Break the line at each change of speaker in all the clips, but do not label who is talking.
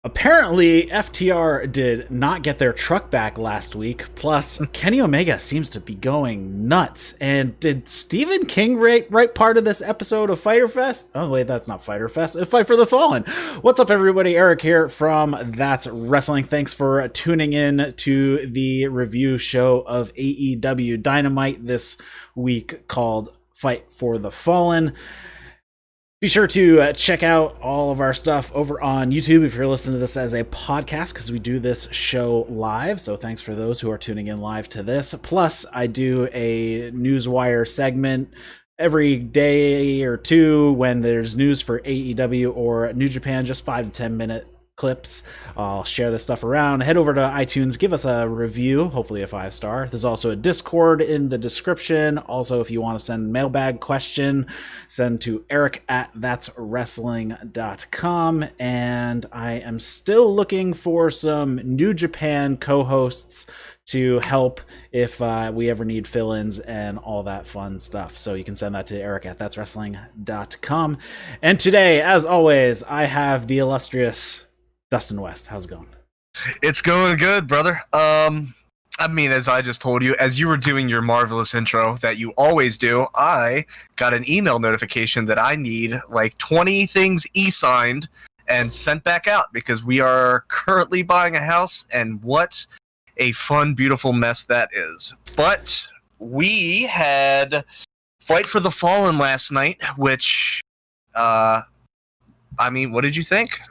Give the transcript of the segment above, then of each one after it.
Apparently, FTR did not get their truck back last week. Plus, Kenny Omega seems to be going nuts. And did Stephen King write part of this episode of Fyter Fest? Oh, wait, that's not Fyter Fest. It's Fight for the Fallen. What's up, everybody? Eric here from That's Wrestling. Thanks for tuning in to the review show of AEW Dynamite this week called Fight for the Fallen. Be sure to check out all of our stuff over on YouTube if you're listening to this as a podcast, because we do this show live. So thanks for those who are tuning in live to this. Plus, I do a Newswire segment every day or two when there's news for AEW or New Japan, just 5 to 10 minute clips. I'll share this stuff around. Head over to iTunes, give us a review, hopefully a 5-star. There's also a Discord in the description. Also, if you want to send a mailbag question, send to eric@thatswrestling.com. And I am still looking for some New Japan co-hosts to help if we ever need fill-ins and all that fun stuff. So you can send that to eric@thatswrestling.com. And today, as always, I have the illustrious Dustin West. How's it going?
It's going good, brother. As I just told you, as you were doing your marvelous intro that you always do, I got an email notification that I need like 20 things e-signed and sent back out because we are currently buying a house, and what a fun, beautiful mess that is. But we had Fight for the Fallen last night, which, what did you think?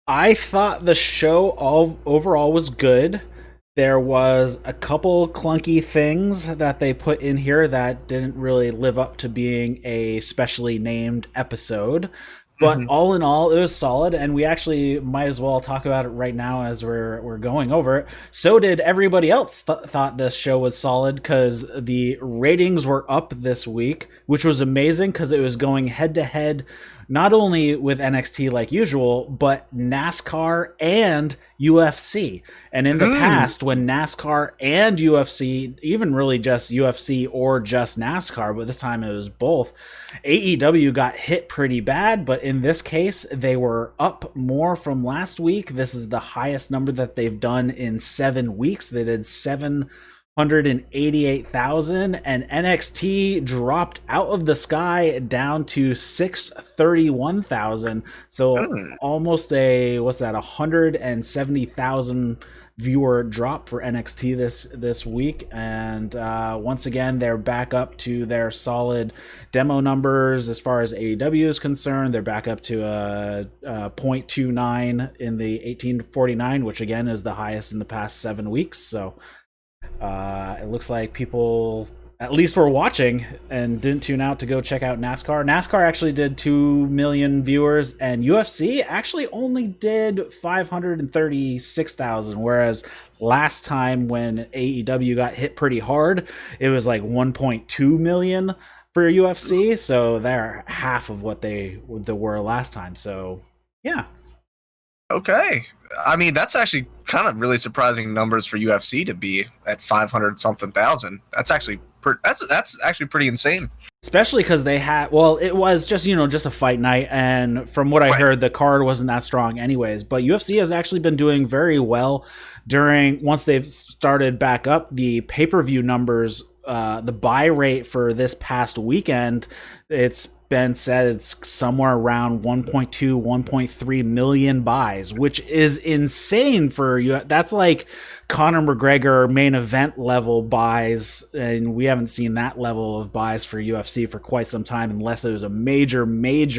I thought the show overall was good. There was a couple clunky things that they put in here that didn't really live up to being a specially named episode. But all in all, it was solid, and we actually might as well talk about it right now as we're going over it. So did everybody else thought this show was solid, because the ratings were up this week, which was amazing because it was going head-to-head not only with NXT like usual, but NASCAR and UFC. And in the past, when NASCAR and UFC, even really just UFC or just NASCAR, but this time it was both, AEW got hit pretty bad, but in this case, they were up more from last week. This is the highest number that they've done in 7 weeks. They did 788,000, and NXT dropped out of the sky down to 631,000. So almost a 170,000 viewer drop for NXT this week. And once again, they're back up to their solid demo numbers as far as AEW is concerned. They're back up to a 0.29 in the 1849, which again is the highest in the past 7 weeks. So it looks like people at least were watching and didn't tune out to go check out NASCAR. NASCAR actually did 2 million viewers, and UFC actually only did 536,000, whereas last time when AEW got hit pretty hard, it was like 1.2 million for UFC, so they're half of what they were last time. So yeah.
Okay. That's actually kind of really surprising numbers for UFC to be at 500 something thousand. That's actually pretty insane.
Especially because they had, it was just a fight night, and from what I heard, the card wasn't that strong anyways. But UFC has actually been doing very well once they've started back up the pay-per-view numbers. The buy rate for this past weekend, it's been said it's somewhere around 1.2, 1.3 million buys, which is insane for you. That's like Conor McGregor main event level buys, and we haven't seen that level of buys for UFC for quite some time, unless it was a major main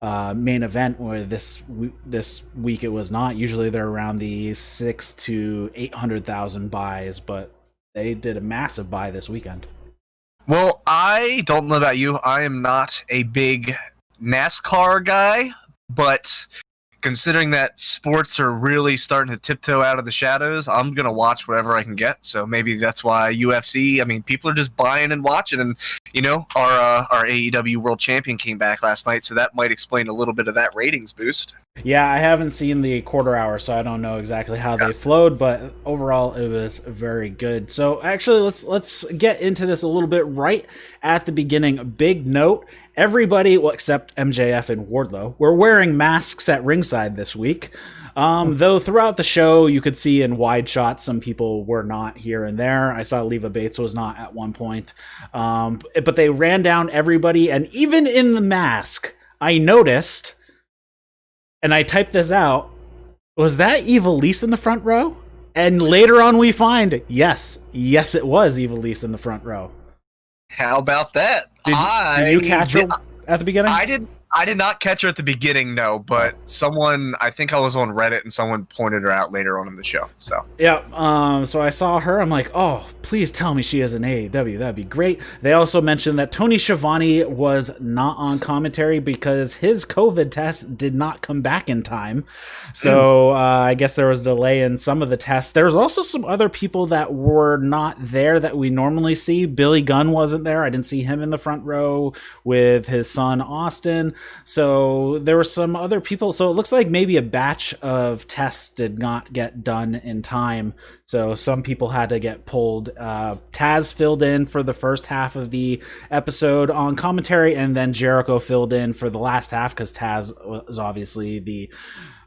event. Where this week it was not. Usually they're around the 600,000 to 800,000 buys, but they did a massive buy this weekend.
Well, I don't know about you. I am not a big NASCAR guy, but considering that sports are really starting to tiptoe out of the shadows, I'm going to watch whatever I can get. So maybe that's why UFC, people are just buying and watching. And, our AEW World Champion came back last night, so that might explain a little bit of that ratings boost.
Yeah, I haven't seen the quarter hour, so I don't know exactly how they flowed, but overall it was very good. So actually, let's get into this a little bit right at the beginning. Big note: everybody, well, except MJF and Wardlow, were wearing masks at ringside this week. Though throughout the show, you could see in wide shots some people were not here and there. I saw Leva Bates was not at one point. But they ran down everybody, and even in the mask, I noticed, and I typed this out, was that Evilise in the front row? And later on we find, yes, it was Evilise in the front row.
How about that?
Did you catch her at the beginning?
I did not catch her at the beginning, no, but someone, I think I was on Reddit and someone pointed her out later on in the show. So
yeah, so I saw her. I'm like, oh, please tell me she is an AEW. That'd be great. They also mentioned that Tony Schiavone was not on commentary because his COVID test did not come back in time. So I guess there was a delay in some of the tests. There was also some other people that were not there that we normally see. Billy Gunn wasn't there. I didn't see him in the front row with his son Austin. So there were some other people. So it looks like maybe a batch of tests did not get done in time. So some people had to get pulled. Taz filled in for the first half of the episode on commentary, and then Jericho filled in for the last half because Taz was obviously the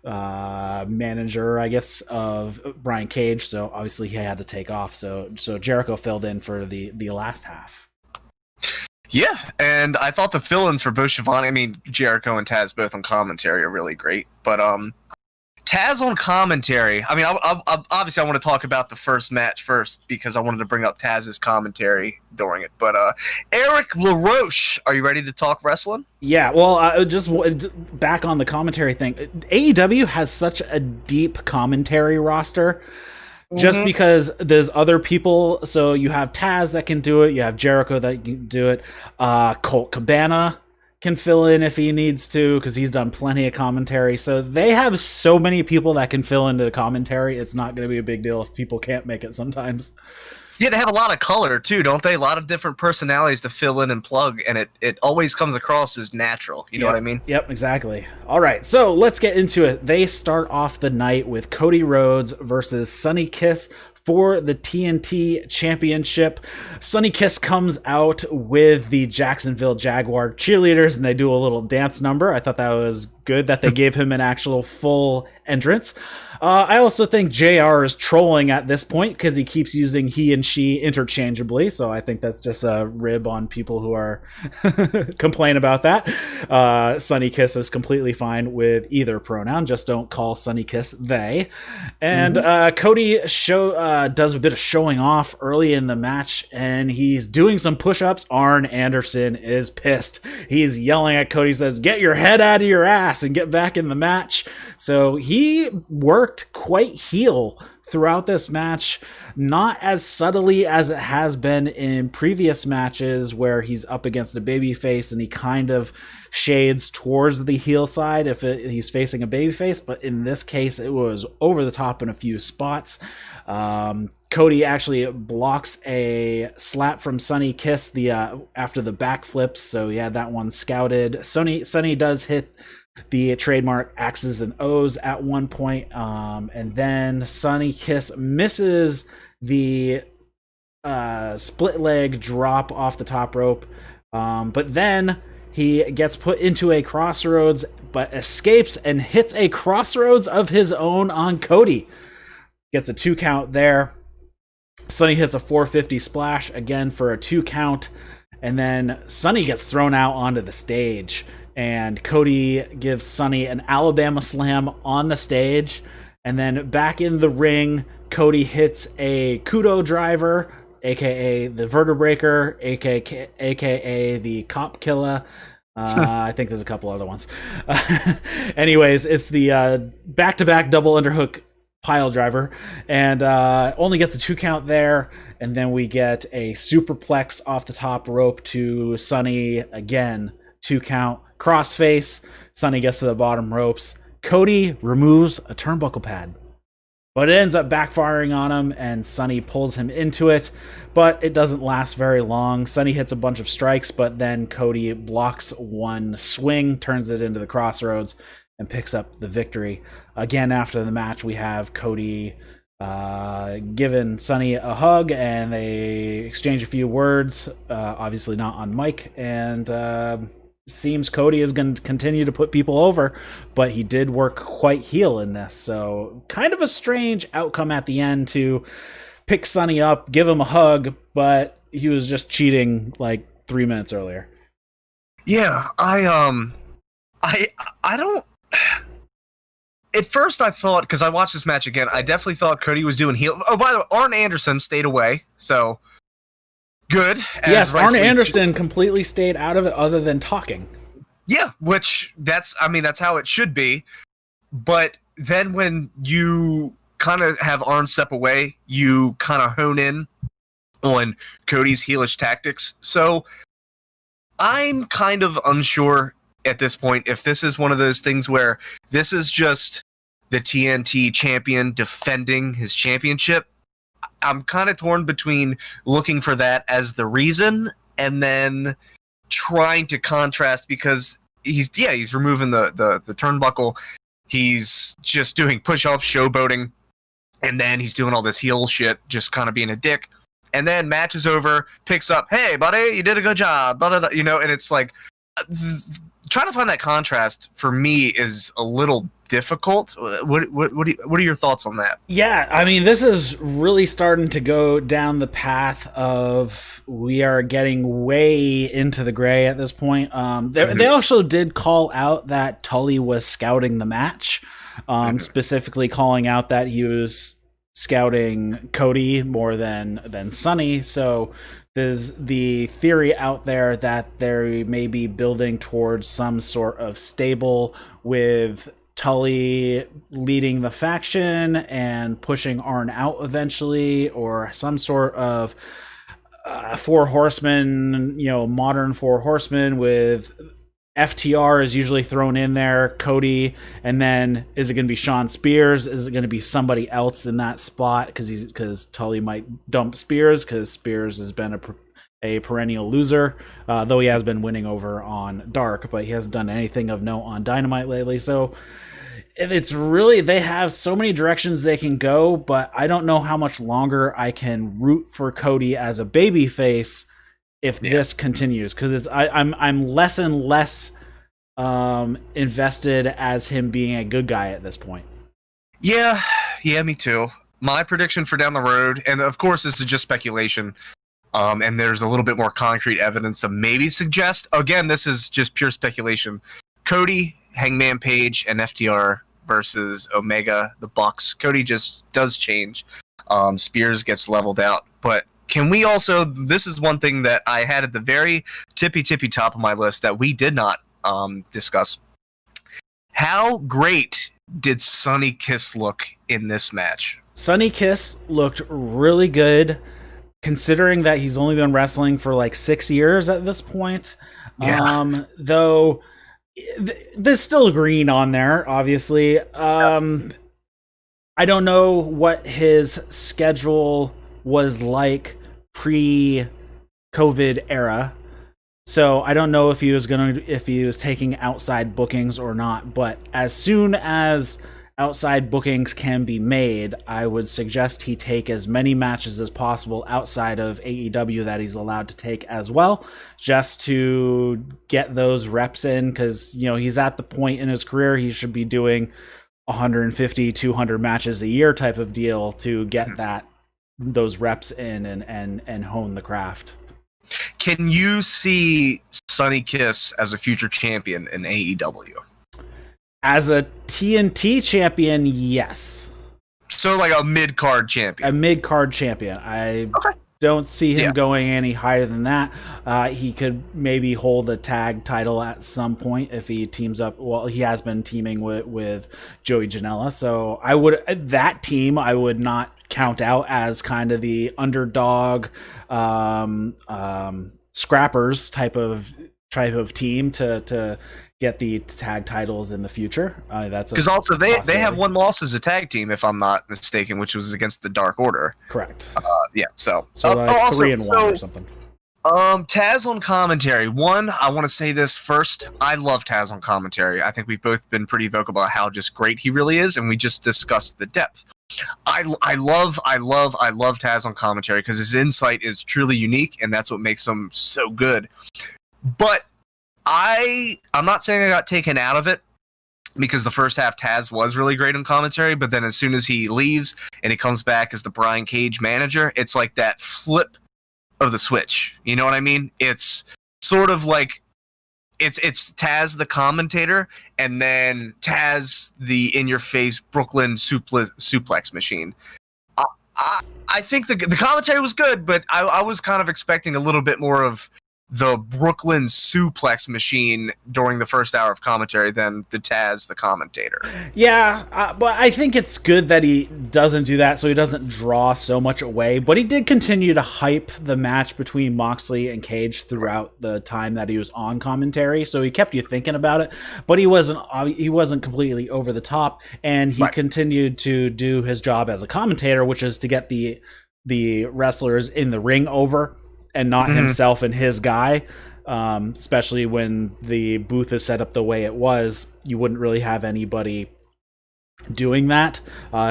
manager, I guess, of Brian Cage. So obviously he had to take off. So Jericho filled in for the last half.
Yeah, and I thought the fill-ins for both Schiavone, I mean, Jericho and Taz both on commentary are really great, but Taz on commentary, I mean, obviously I want to talk about the first match first because I wanted to bring up Taz's commentary during it, but Eric LaRoche, are you ready to talk wrestling?
Yeah, well, just back on the commentary thing, AEW has such a deep commentary roster. Just because there's other people, so you have Taz that can do it, you have Jericho that can do it, Colt Cabana can fill in if he needs to, because he's done plenty of commentary, so they have so many people that can fill into the commentary, it's not going to be a big deal if people can't make it sometimes.
Yeah, they have a lot of color, too, don't they? A lot of different personalities to fill in and plug, and it always comes across as natural. You know what I mean?
Yep, exactly. All right, so let's get into it. They start off the night with Cody Rhodes versus Sonny Kiss for the TNT Championship. Sonny Kiss comes out with the Jacksonville Jaguar cheerleaders, and they do a little dance number. I thought that was good that they gave him an actual full entrance. I also think JR is trolling at this point because he keeps using he and she interchangeably, so I think that's just a rib on people who are complain about that. Sonny Kiss is completely fine with either pronoun, just don't call Sonny Kiss they. And Cody does a bit of showing off early in the match, and he's doing some push-ups. Arn Anderson is pissed. He's yelling at Cody, says, "Get your head out of your ass and get back in the match." So he worked quite heel throughout this match, not as subtly as it has been in previous matches where he's up against a babyface and he kind of shades towards the heel side if he's facing a babyface, but in this case it was over the top in a few spots. Cody actually blocks a slap from Sonny Kiss after the backflips, so he had that one scouted. Sonny does hit the trademark X's and O's at one point, and then Sonny Kiss misses the split leg drop off the top rope, but then he gets put into a crossroads but escapes and hits a crossroads of his own on Cody. Gets a 2 count there. Sonny hits a 450 splash again for a 2 count, and then Sonny gets thrown out onto the stage. And Cody gives Sonny an Alabama slam on the stage. And then back in the ring, Cody hits a Kudo driver, a.k.a. the Vertebreaker, a.k.a. the Cop Killer. I think there's a couple other ones. Anyways, it's the back-to-back double underhook pile driver. And only gets the 2 count there. And then we get a superplex off the top rope to Sonny again. 2 count. Crossface. Sonny gets to the bottom ropes. Cody removes a turnbuckle pad, but it ends up backfiring on him, and Sonny pulls him into it, but it doesn't last very long. Sonny hits a bunch of strikes, but then Cody blocks one swing, turns it into the crossroads, and picks up the victory. Again, after the match, we have Cody giving Sonny a hug, and they exchange a few words, obviously not on mic, and seems Cody is going to continue to put people over, but he did work quite heel in this. So kind of a strange outcome at the end to pick Sonny up, give him a hug, but he was just cheating like 3 minutes earlier.
Yeah, I don't. At first, I thought, because I watched this match again, I definitely thought Cody was doing heel. Oh, by the way, Arn Anderson stayed away, so good.
Yes, Arn Anderson completely stayed out of it, other than talking.
Yeah, which that's how it should be. But then when you kind of have Arn step away, you kind of hone in on Cody's heelish tactics. So I'm kind of unsure at this point if this is one of those things where this is just the TNT champion defending his championship. I'm kind of torn between looking for that as the reason and then trying to contrast, because he's removing the turnbuckle. He's just doing push-ups, showboating, and then he's doing all this heel shit, just kind of being a dick. And then match is over, picks up, hey, buddy, you did a good job, and it's like, trying to find that contrast for me is a little difficult. What are your thoughts on that?
Yeah, I mean, this is really starting to go down the path of we are getting way into the gray at this point. They also did call out that Tully was scouting the match, specifically calling out that he was scouting Cody more than Sonny. So there's the theory out there that they may be building towards some sort of stable with Tully leading the faction and pushing Arn out eventually, or some sort of four horsemen, modern four horsemen with FTR is usually thrown in there, Cody, and then is it going to be Shawn Spears? Is it going to be somebody else in that spot? Because Tully might dump Spears, because Spears has been a perennial loser, though he has been winning over on Dark, but he hasn't done anything of note on Dynamite lately. So it's really, they have so many directions they can go, but I don't know how much longer I can root for Cody as a babyface if this continues, because I'm less and less invested as him being a good guy at this point.
Yeah, me too. My prediction for down the road, and of course this is just speculation, and there's a little bit more concrete evidence to maybe suggest, again, this is just pure speculation, Cody, Hangman Page, and FTR versus Omega, the Bucks. Cody just does change. Spears gets leveled out, but can we also, this is one thing that I had at the very tippy top of my list that we did not discuss. How great did Sonny Kiss look in this match?
Sonny Kiss looked really good, considering that he's only been wrestling for like 6 years at this point. Yeah. Though there's still green on there, obviously. I don't know what his schedule was like pre-COVID era, so I don't know if he was taking outside bookings or not. But as soon as outside bookings can be made, I would suggest he take as many matches as possible outside of AEW that he's allowed to take as well, just to get those reps in, because he's at the point in his career he should be doing 150, 200 matches a year type of deal to get those reps in and hone the craft.
Can you see Sonny Kiss as a future champion in AEW?
As a TNT champion, yes.
So like a mid-card champion.
A mid-card champion. I don't see him going any higher than that. He could maybe hold a tag title at some point if he teams up. Well, he has been teaming with Joey Janela, so that team I would not count out as kind of the underdog scrappers type of team to get the tag titles in the future. That's because
also they have one loss as a tag team, if I'm not mistaken, which was against the Dark Order.
Correct.
So
like
also,
3-1 or something.
Taz on commentary. One, I want to say this first. I love Taz on commentary. I think we've both been pretty vocal about how just great he really is, and we just discussed the depth. I love Taz on commentary because his insight is truly unique, and that's what makes him so good. But I'm not saying I got taken out of it, because the first half Taz was really great in commentary, but then as soon as he leaves and he comes back as the Brian Cage manager, it's like that flip of the switch. You know what I mean? It's sort of like it's Taz the commentator, and then Taz the in-your-face Brooklyn suplex machine. I think the commentary was good, but I was kind of expecting a little bit more of the Brooklyn suplex machine during the first hour of commentary than the Taz the commentator.
Yeah, but I think it's good that he doesn't do that, so he doesn't draw so much away. But he did continue to hype the match between Moxley and Cage throughout the time that he was on commentary, so he kept you thinking about it. But he wasn't completely over the top, and he continued to do his job as a commentator, which is to get the wrestlers in the ring over, and not himself and his guy, especially when the booth is set up the way it was. You wouldn't really have anybody doing that,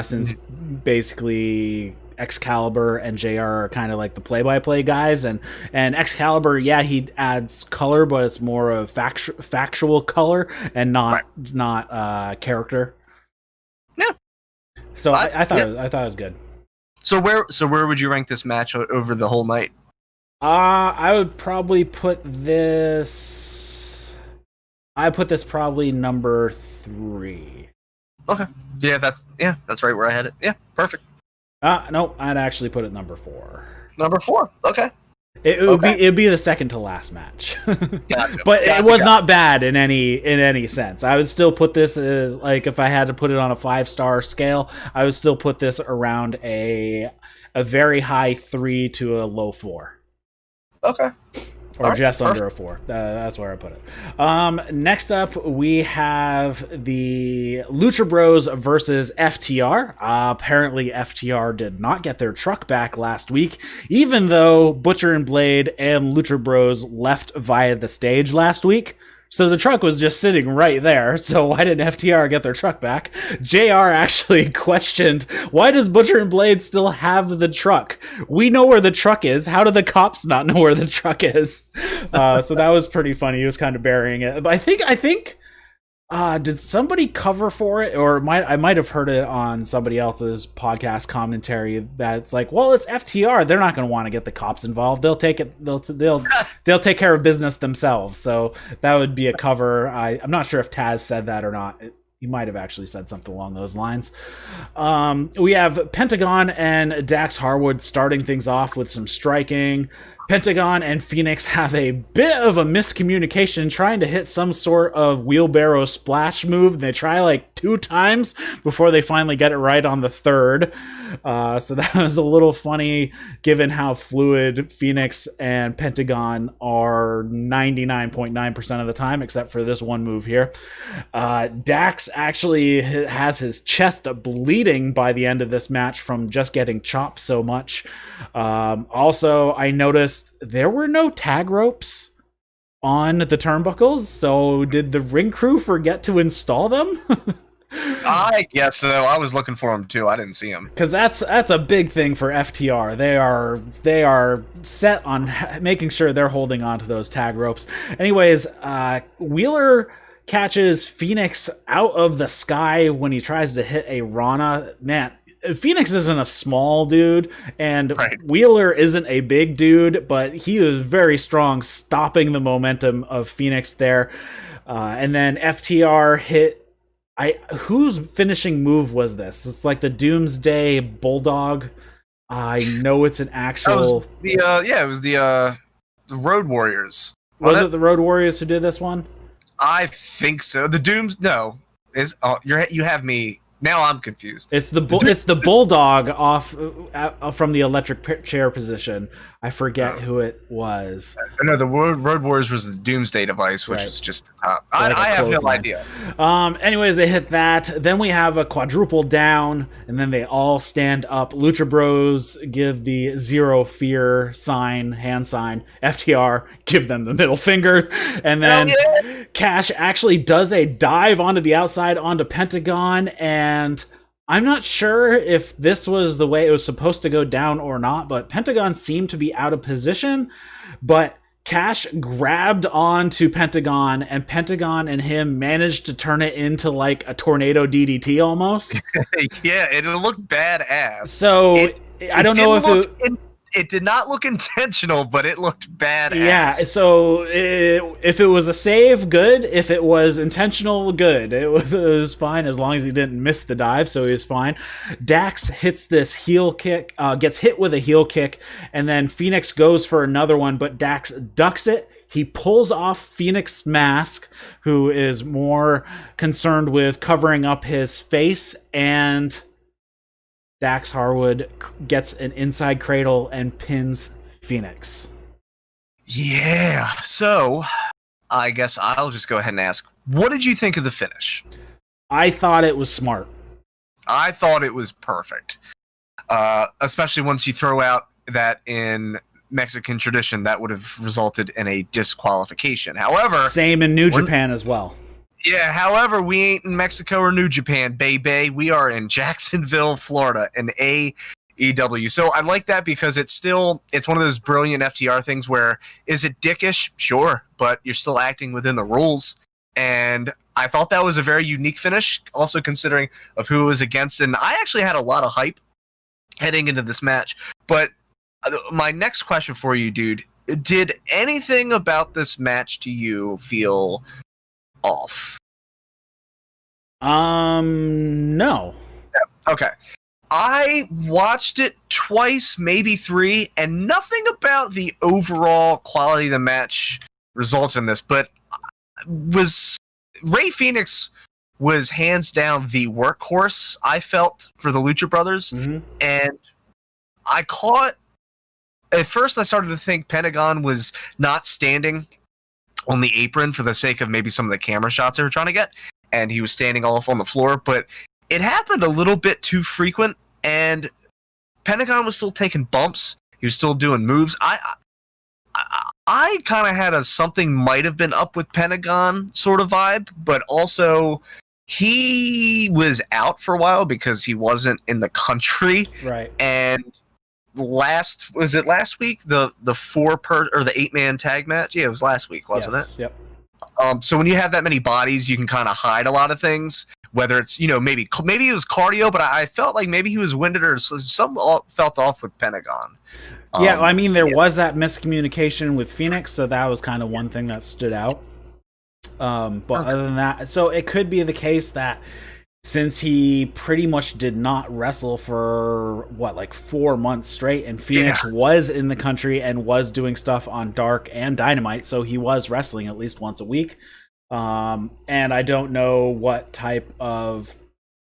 since basically Excalibur and JR are kind of like the play-by-play guys, and Excalibur, yeah, he adds color, but it's more of factual color and not character.
Yeah.
So I thought it was good.
So where would you rank this match over the whole night?
I would probably put this. I put this probably number 3.
Okay. Yeah, that's right where I had it. Yeah, perfect.
No, I'd actually put it number 4.
Number 4. Okay.
It'd be the second to last match.
Gotcha.
But it was not bad in any sense. I would still put this as, like, if I had to put it on a 5-star scale, I would still put this around a very high 3 to a low 4.
Okay.
Or just under a 4. That's where I put it. Next up, we have the Lucha Bros versus FTR. Apparently, FTR did not get their truck back last week, even though Butcher and Blade and Lucha Bros left via the stage last week. So the truck was just sitting right there. So why didn't FTR get their truck back? JR actually questioned, why does Butcher and Blade still have the truck? We know where the truck is. How do the cops not know where the truck is? So that was pretty funny. He was kind of burying it. But I think did somebody cover for it, or I might have heard it on somebody else's podcast commentary that's like, well, it's FTR, they're not going to want to get the cops involved, they'll take care of business themselves. So that would be a cover. I'm not sure if Taz said that or not. He might have actually said something along those lines. We have Pentagon and Dax Harwood starting things off with some striking. Pentagon and Phoenix have a bit of a miscommunication trying to hit some sort of wheelbarrow splash move. They try like 2 times before they finally get it right on the 3rd. So that was a little funny given how fluid Phoenix and Pentagon are 99.9% of the time, except for this one move here. Dax actually has his chest bleeding by the end of this match from just getting chopped so much. Also, I noticed there were no tag ropes on the turnbuckles, so did the ring crew forget to install them?
I guess so. I was looking for them too. I didn't see them.
Because that's a big thing for FTR. They are set on making sure they're holding on to those tag ropes. Anyways, Wheeler catches Phoenix out of the sky when he tries to hit a Rana. Man, Phoenix isn't a small dude, and Wheeler isn't a big dude, but he was very strong, stopping the momentum of Phoenix there. And then FTR hit. Whose finishing move was this? It's like the Doomsday Bulldog. I know it's an actual.
It was the Road Warriors.
Was it the Road Warriors who did this one?
I think so. The you have me. Now I'm confused.
It's the Bulldog off from the electric chair position. I forget who it was.
No, the Road Warriors was the Doomsday device, which was just top. I have no idea.
Anyways, they hit that. Then we have a quadruple down, and then they all stand up. Lucha Bros give the zero fear hand sign. FTR give them the middle finger, and then Cash actually does a dive onto the outside onto Pentagon, and I'm not sure if this was the way it was supposed to go down or not, but Pentagon seemed to be out of position, but Cash grabbed onto Pentagon, and Pentagon and him managed to turn it into like a tornado DDT almost.
Yeah, it looked badass.
So I don't know if
it did not look intentional, but it looked badass.
Yeah, so if it was a save, good. If it was intentional, good. It was fine as long as he didn't miss the dive, so he was fine. Dax hits this heel kick, gets hit with a heel kick, and then Phoenix goes for another one, but Dax ducks it. He pulls off Phoenix's mask, who is more concerned with covering up his face, and Dax Harwood gets an inside cradle and pins Phoenix.
Yeah, so I guess I'll just go ahead and ask, what did you think of the finish?
I thought it was smart.
I thought it was perfect. Especially once you throw out that in Mexican tradition, that would have resulted in a disqualification. However... Same
in New Japan as well.
Yeah, however, we ain't in Mexico or New Japan, baby. We are in Jacksonville, Florida, in AEW. So I like that because it's one of those brilliant FTR things where, is it dickish? Sure, but you're still acting within the rules. And I thought that was a very unique finish, also considering of who it was against. And I actually had a lot of hype heading into this match. But my next question for you, dude, did anything about this match to you feel off?
No.
Yeah, okay. I watched it twice, maybe three, and nothing about the overall quality of the match resulted in this, but Rey Fenix was hands down the workhorse, I felt, for the Lucha Brothers. Mm-hmm. And at first I started to think Pentagon was not standing on the apron for the sake of maybe some of the camera shots they were trying to get, and he was standing off on the floor, but it happened a little bit too frequent, and Pentagon was still taking bumps. He was still doing moves. I kind of had a something might have been up with Pentagon sort of vibe, but also he was out for a while because he wasn't in the country.
Right.
And last week, the 8-man tag match? Yeah, it was last week, wasn't it?
Yep.
So when you have that many bodies, you can kind of hide a lot of things. Whether it's, maybe it was cardio, but I felt like maybe he was winded or something felt off with Pentagon.
Yeah, I mean, there was that miscommunication with Phoenix, so that was kind of one thing that stood out. But other than that, so it could be the case that since he pretty much did not wrestle for 4 months straight, and Phoenix was in the country and was doing stuff on Dark and Dynamite, so he was wrestling at least once a week. And I don't know what type of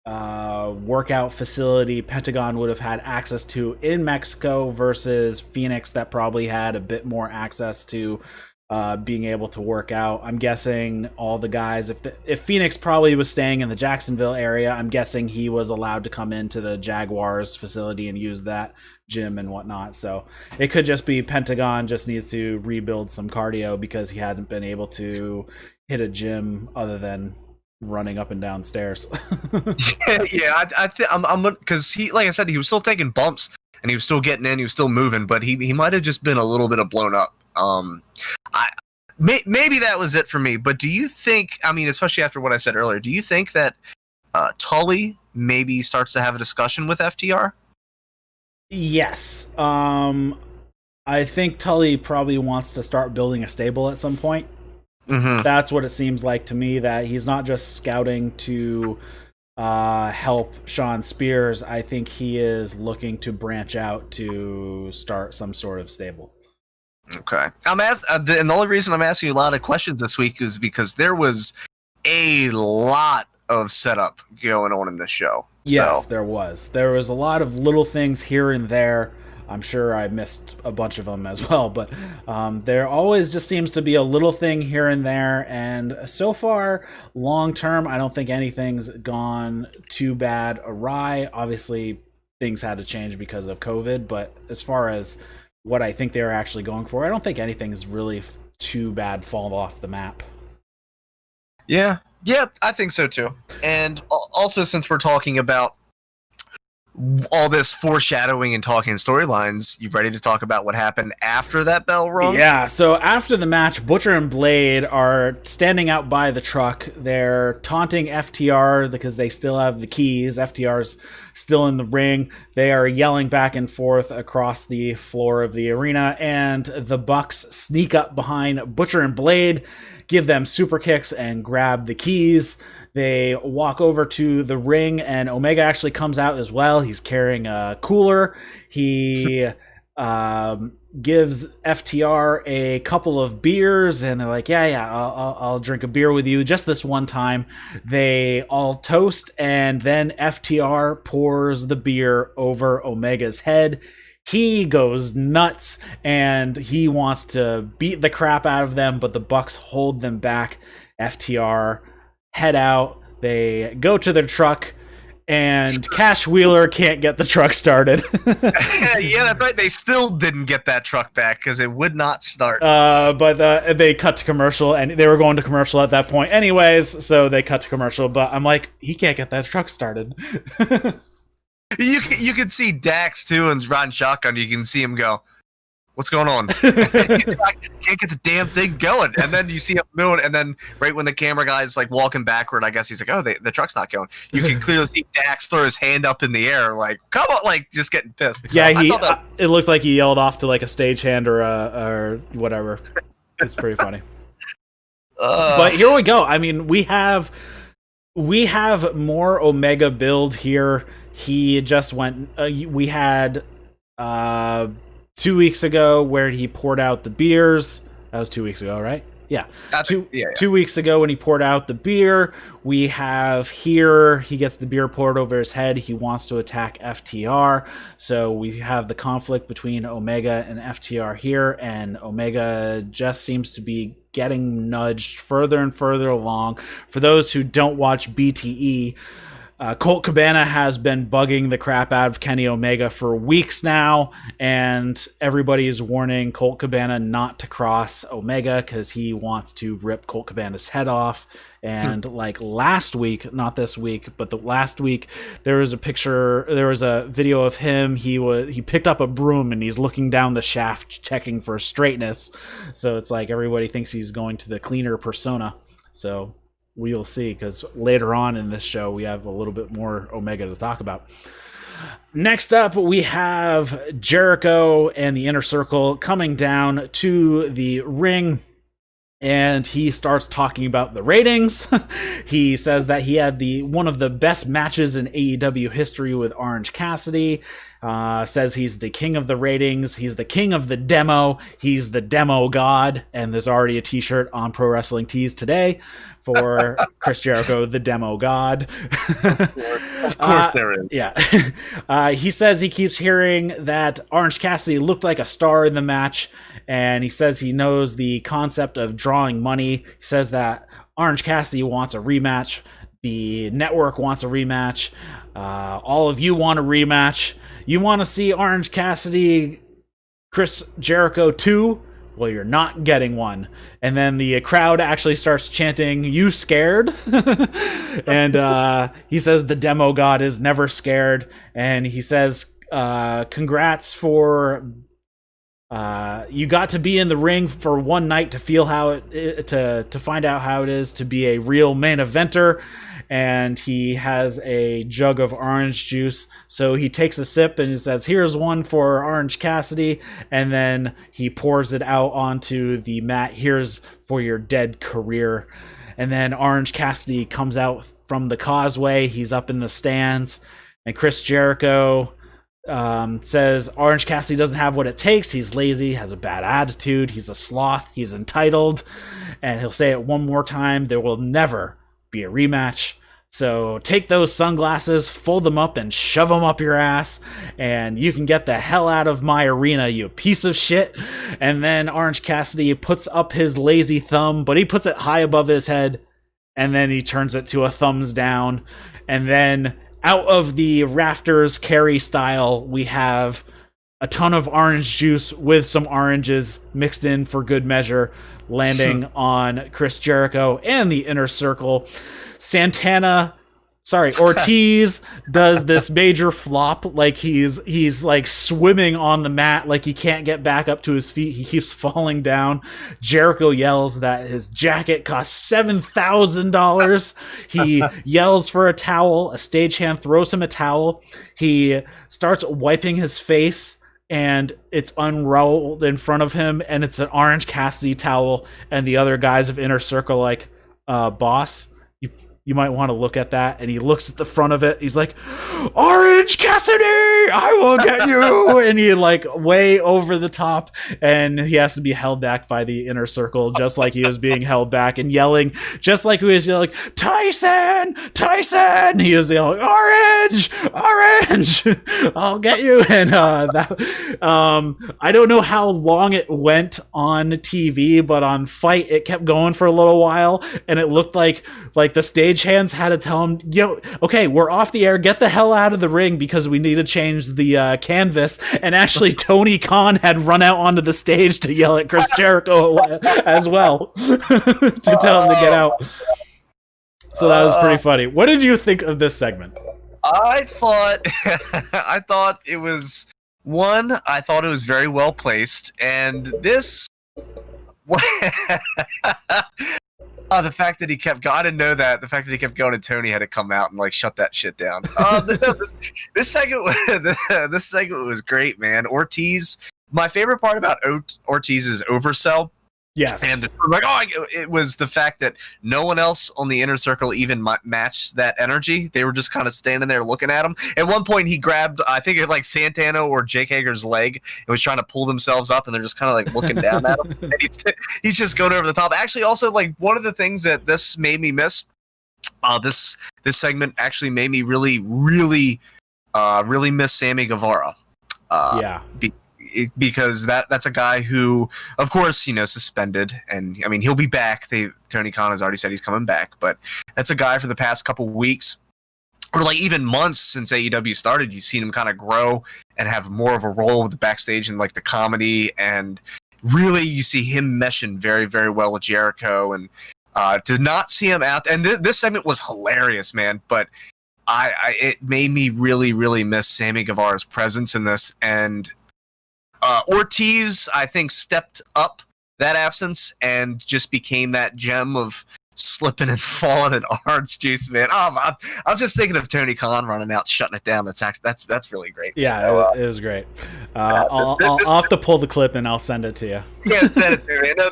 workout facility Pentagon would have had access to in Mexico versus Phoenix that probably had a bit more access to being able to work out. I'm guessing all the guys, if Phoenix probably was staying in the Jacksonville area, I'm guessing he was allowed to come into the Jaguars facility and use that gym and whatnot. So it could just be Pentagon just needs to rebuild some cardio because he hadn't been able to hit a gym other than running up and down stairs.
I think I'm because he, like I said, he was still taking bumps and he was still getting in, he was still moving, but he might have just been a little bit of blown up. Maybe that was it for me, but do you think, I mean, especially after what I said earlier, do you think that Tully maybe starts to have a discussion with FTR?
Yes. I think Tully probably wants to start building a stable at some point. Mm-hmm. That's what it seems like to me, that he's not just scouting to help Sean Spears. I think he is looking to branch out to start some sort of stable.
Okay. And the only reason I'm asking you a lot of questions this week is because there was a lot of setup going on in this show.
Yes, there was. There was a lot of little things here and there. I'm sure I missed a bunch of them as well, but there always just seems to be a little thing here and there, and so far, long term, I don't think anything's gone too bad awry. Obviously, things had to change because of COVID, but as far as what I think they're actually going for, I don't think anything's really too bad fallen off the map.
Yeah, I think so too. And also, since we're talking about all this foreshadowing and talking storylines, you ready to talk about what happened after that bell rung?
Yeah, so after the match, Butcher and Blade are standing out by the truck. They're taunting FTR because they still have the keys. FTR's still in the ring. They are yelling back and forth across the floor of the arena, and the Bucks sneak up behind Butcher and Blade, give them super kicks, and grab the keys. They walk over to the ring, and Omega actually comes out as well. He's carrying a cooler. He gives FTR a couple of beers, and they're like, yeah, I'll drink a beer with you just this one time. They all toast, and then FTR pours the beer over Omega's head. He goes nuts, and he wants to beat the crap out of them, but the Bucks hold them back. FTR head out, they go to their truck, and Cash Wheeler can't get the truck started.
Yeah, that's right. They still didn't get that truck back because it would not start.
But they cut to commercial, and they were going to commercial at that point anyways, so they cut to commercial. But I'm like, he can't get that truck started.
You can see Dax too, and riding shotgun. You can see him go, "What's going on?" I can't get the damn thing going. And then you see him moving, and then right when the camera guy's like walking backward, I guess he's like, "Oh, the truck's not going." You can clearly see Dax throw his hand up in the air, like, "Come on!" Like just getting pissed. So
yeah, it looked like he yelled off to like a stagehand or whatever. It's pretty funny. But here we go. I mean, we have more Omega build here. He just went. We had 2 weeks ago where he poured out the beers. That was 2 weeks ago, right? Yeah. 2 weeks ago when he poured out the beer. We have here, he gets the beer poured over his head. He wants to attack FTR. So we have the conflict between Omega and FTR here, and Omega just seems to be getting nudged further and further along. For those who don't watch BTE, Colt Cabana has been bugging the crap out of Kenny Omega for weeks now, and everybody is warning Colt Cabana not to cross Omega because he wants to rip Colt Cabana's head off. And like last week, not this week, but the last week, there was a video of him. He picked up a broom and he's looking down the shaft checking for straightness. So it's like everybody thinks he's going to the cleaner persona. So we'll see, because later on in this show, we have a little bit more Omega to talk about. Next up, we have Jericho and the Inner Circle coming down to the ring, and he starts talking about the ratings. He says that he had one of the best matches in AEW history with Orange Cassidy. Says he's the king of the ratings. He's the king of the demo. He's the demo god. And there's already a t-shirt on Pro Wrestling Tees today for Chris Jericho, the demo god.
Of course there is.
Yeah. He says he keeps hearing that Orange Cassidy looked like a star in the match. And he says he knows the concept of drawing money. He says that Orange Cassidy wants a rematch. The network wants a rematch. All of you want a rematch. You want to see Orange Cassidy, Chris Jericho 2? Well, you're not getting one. And then the crowd actually starts chanting, "You scared?" And he says the demo god is never scared. And he says, congrats for... you got to be in the ring for one night to feel how to find out how it is to be a real main eventer. And he has a jug of orange juice, so he takes a sip and he says, "Here's one for Orange Cassidy," and then he pours it out onto the mat. "Here's for your dead career." And then Orange Cassidy comes out from the causeway. He's up in the stands, and Chris Jericho says Orange Cassidy doesn't have what it takes. He's lazy, has a bad attitude, he's a sloth, he's entitled. And he'll say it one more time: there will never be a rematch. So take those sunglasses, fold them up, and shove them up your ass, and you can get the hell out of my arena, you piece of shit. And then Orange Cassidy puts up his lazy thumb, but he puts it high above his head, and then he turns it to a thumbs down. And then out of the rafters, Carrie style, we have a ton of orange juice with some oranges mixed in for good measure, landing on Chris Jericho and the Inner Circle. Santana Ortiz does this major flop, like he's like swimming on the mat, like he can't get back up to his feet. He keeps falling down. Jericho yells that his jacket costs $7,000. He yells for a towel. A stagehand throws him a towel. He starts wiping his face, and it's unrolled in front of him, and it's an Orange Cassidy towel. And the other guys of Inner Circle like, boss, you might want to look at that. And he looks at the front of it. He's like, Orange Cassidy, I will get you. And he like way over the top, and he has to be held back by the Inner Circle, just like he was being held back, and yelling, just like he was yelling, Tyson. He was yelling, Orange, I'll get you. And I don't know how long it went on TV, but on Fight it kept going for a little while, and it looked like the stage hands had to tell him, okay, we're off the air, get the hell out of the ring because we need to change the canvas. And actually Tony Khan had run out onto the stage to yell at Chris Jericho as well to tell him to get out. So that was pretty funny. What did you think of this segment?
I thought it was very well placed, and this the fact that he kept going, I didn't know that. The fact that he kept going and Tony had to come out and like shut that shit down. This segment was great, man. Ortiz, my favorite part about Ortiz's oversell.
Yes.
And it was the fact that no one else on the Inner Circle even matched that energy. They were just kind of standing there looking at him. At one point, he grabbed, I think it like Santana or Jake Hager's leg and was trying to pull themselves up, and they're just kind of like looking down at him. And he's just going over the top. Actually, also, like, one of the things that this made me miss, this segment actually made me really miss Sammy Guevara. Because that's a guy who, of course, suspended, and I mean he'll be back. Tony Khan has already said he's coming back, but that's a guy for the past couple weeks, or like even months since AEW started, you've seen him kind of grow and have more of a role with the backstage and like the comedy, and really you see him meshing very, very well with Jericho, and to not see him out. And this segment was hilarious, man, but it made me really, really miss Sammy Guevara's presence in this. And Ortiz, I think, stepped up that absence and just became that gem of slipping and falling in orange juice, man. I'm just thinking of Tony Khan running out, shutting it down. That's really great.
Yeah, it was great. I'll have to pull the clip and I'll send it to you.
Yeah, send it to me. No,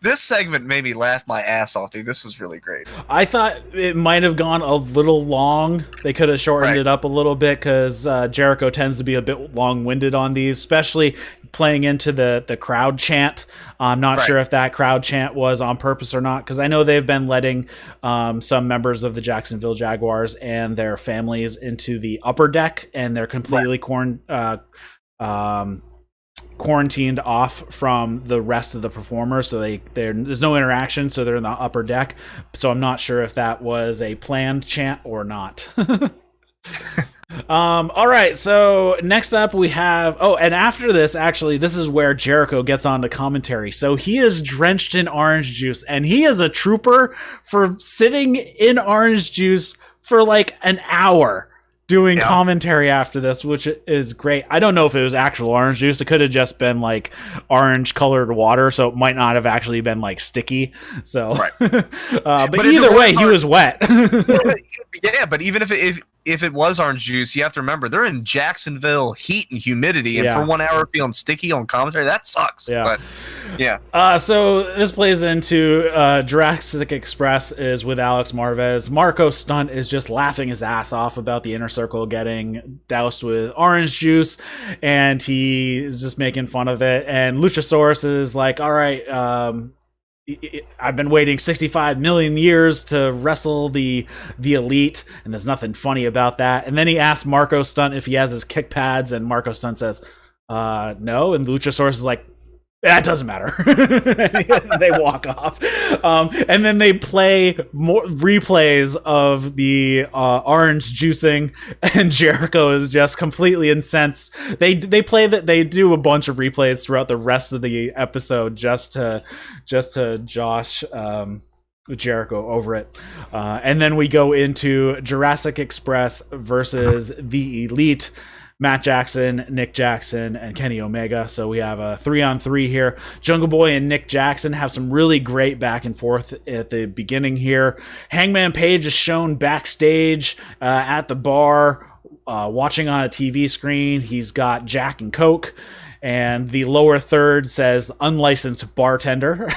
this segment made me laugh my ass off, dude. This was really great.
I thought it might have gone a little long. They could have shortened it up a little bit, because Jericho tends to be a bit long-winded on these, especially playing into the crowd chant. I'm not sure if that crowd chant was on purpose or not, because I know they've been letting some members of the Jacksonville Jaguars and their families into the upper deck, and they're completely quarantined off from the rest of the performers, so there's no interaction, so they're in the upper deck. So I'm not sure if that was a planned chant or not. All right, so next up we have, and after this, actually, this is where Jericho gets on the commentary. So he is drenched in orange juice, and he is a trooper for sitting in orange juice for like an hour doing commentary after this, which is great. I don't know if it was actual orange juice. It could have just been like orange colored water, so it might not have actually been like sticky. So, but either way, he was wet.
Yeah, but even if it was orange juice, you have to remember they're in Jacksonville heat and humidity, and for 1 hour feeling sticky on commentary, that sucks. But
so this plays into Jurassic Express is with Alex Marvez. Marco Stunt is just laughing his ass off about the Inner Circle getting doused with orange juice, and he is just making fun of it. And Luchasaurus is like, all right, I've been waiting 65 million years to wrestle the elite, and there's nothing funny about that. And then he asks Marco Stunt if he has his kick pads, and Marco Stunt says, no. And Luchasaurus is like, that doesn't matter. They walk off. And then they play more replays of the orange juicing, and Jericho is just completely incensed. They do a bunch of replays throughout the rest of the episode just to Josh Jericho over it. And then we go into Jurassic Express versus the Elite. Matt Jackson, Nick Jackson, and Kenny Omega. So we have a 3-on-3 here. Jungle Boy and Nick Jackson have some really great back and forth at the beginning here. Hangman Page is shown backstage at the bar, watching on a TV screen. He's got Jack and Coke. And the lower third says unlicensed bartender.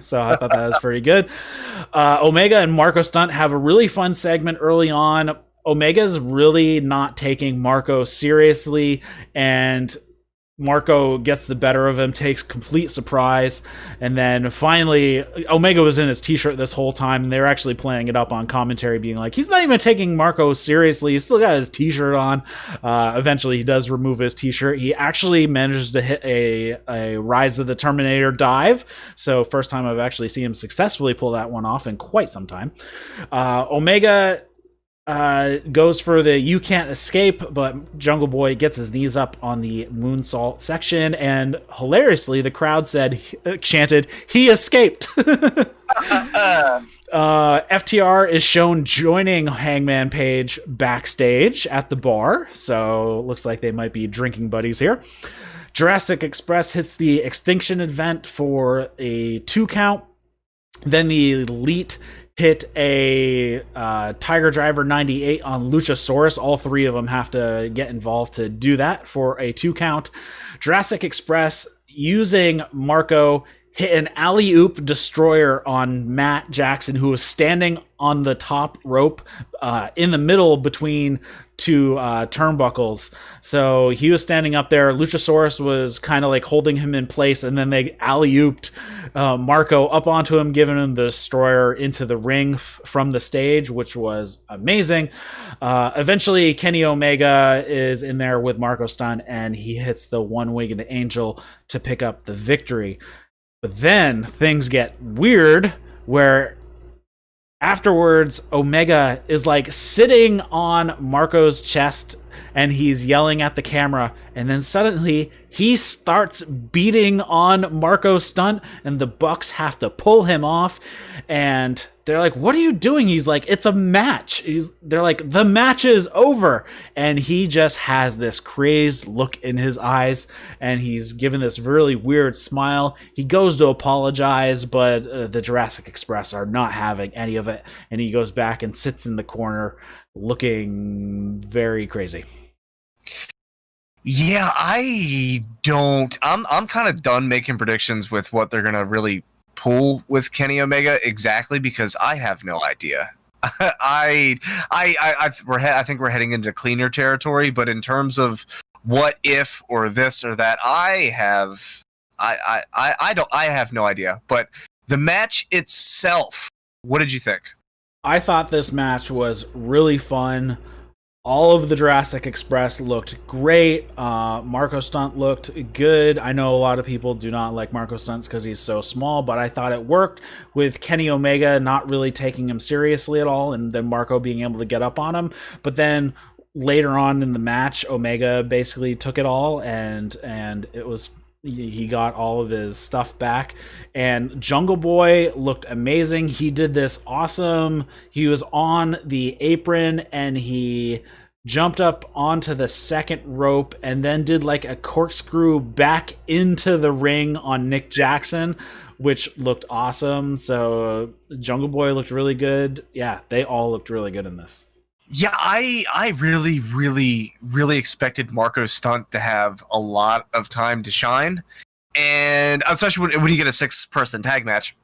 So I thought that was pretty good. Omega and Marco Stunt have a really fun segment early on. Omega's really not taking Marco seriously, and Marco gets the better of him, takes complete surprise, and then finally Omega was in his t-shirt this whole time, and they were actually playing it up on commentary being like, he's not even taking Marco seriously, he's still got his t-shirt on. Eventually he does remove his t-shirt. He actually manages to hit a Rise of the Terminator dive, so first time I've actually seen him successfully pull that one off in quite some time. Omega goes for the "you can't escape," but Jungle Boy gets his knees up on the moonsault section, and hilariously, the crowd chanted, "He escaped!" FTR is shown joining Hangman Page backstage at the bar, so looks like they might be drinking buddies here. Jurassic Express hits the Extinction event for a 2 count. Then the Elite hit a Tiger Driver 98 on Luchasaurus. All 3 of them have to get involved to do that for a 2 count. Jurassic Express, using Marco, hit an alley-oop destroyer on Matt Jackson, who was standing on the top rope in the middle between 2 turnbuckles. So he was standing up there. Luchasaurus was kind of like holding him in place, and then they alley-ooped Marco up onto him, giving him the destroyer into the ring from the stage, which was amazing. Eventually, Kenny Omega is in there with Marco Stunt, and he hits the one-winged angel to pick up the victory. But then things get weird, where afterwards, Omega is like sitting on Marco's chest and he's yelling at the camera, and then suddenly he starts beating on Marco Stunt, and the Bucks have to pull him off, and they're like, "What are you doing?" He's like, "It's a match." They're like, "The match is over," and he just has this crazed look in his eyes, and he's given this really weird smile. He goes to apologize, but the Jurassic Express are not having any of it, and he goes back and sits in the corner looking very crazy.
Yeah, I'm kind of done making predictions with what they're gonna really pull with Kenny Omega exactly, because I have no idea. I think we're heading into cleaner territory, but in terms of what if or this or that, I have no idea. But the match itself, what did you think?
I thought this match was really fun. All of the Jurassic Express looked great. Marco Stunt looked good. I know a lot of people do not like Marco Stunt because he's so small, but I thought it worked with Kenny Omega not really taking him seriously at all, and then Marco being able to get up on him. But then later on in the match, Omega basically took it all, and it was... he got all of his stuff back, and Jungle Boy looked amazing. He did this awesome, he was on the apron and he jumped up onto the second rope and then did like a corkscrew back into the ring on Nick Jackson, which looked awesome. So Jungle Boy looked really good. Yeah, they all looked really good in this.
Yeah, I really, really, really expected Marco Stunt to have a lot of time to shine, and especially when you get a 6-person tag match.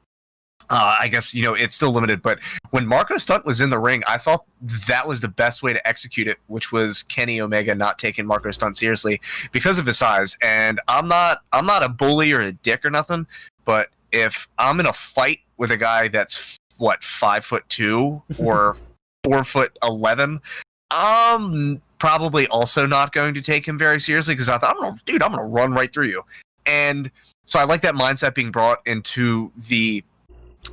I guess, it's still limited, but when Marco Stunt was in the ring, I thought that was the best way to execute it, which was Kenny Omega not taking Marco Stunt seriously because of his size. And I'm not a bully or a dick or nothing, but if I'm in a fight with a guy that's 5'2" or 4'11", I'm probably also not going to take him very seriously, because I thought, I'm gonna run right through you. And so I like that mindset being brought into the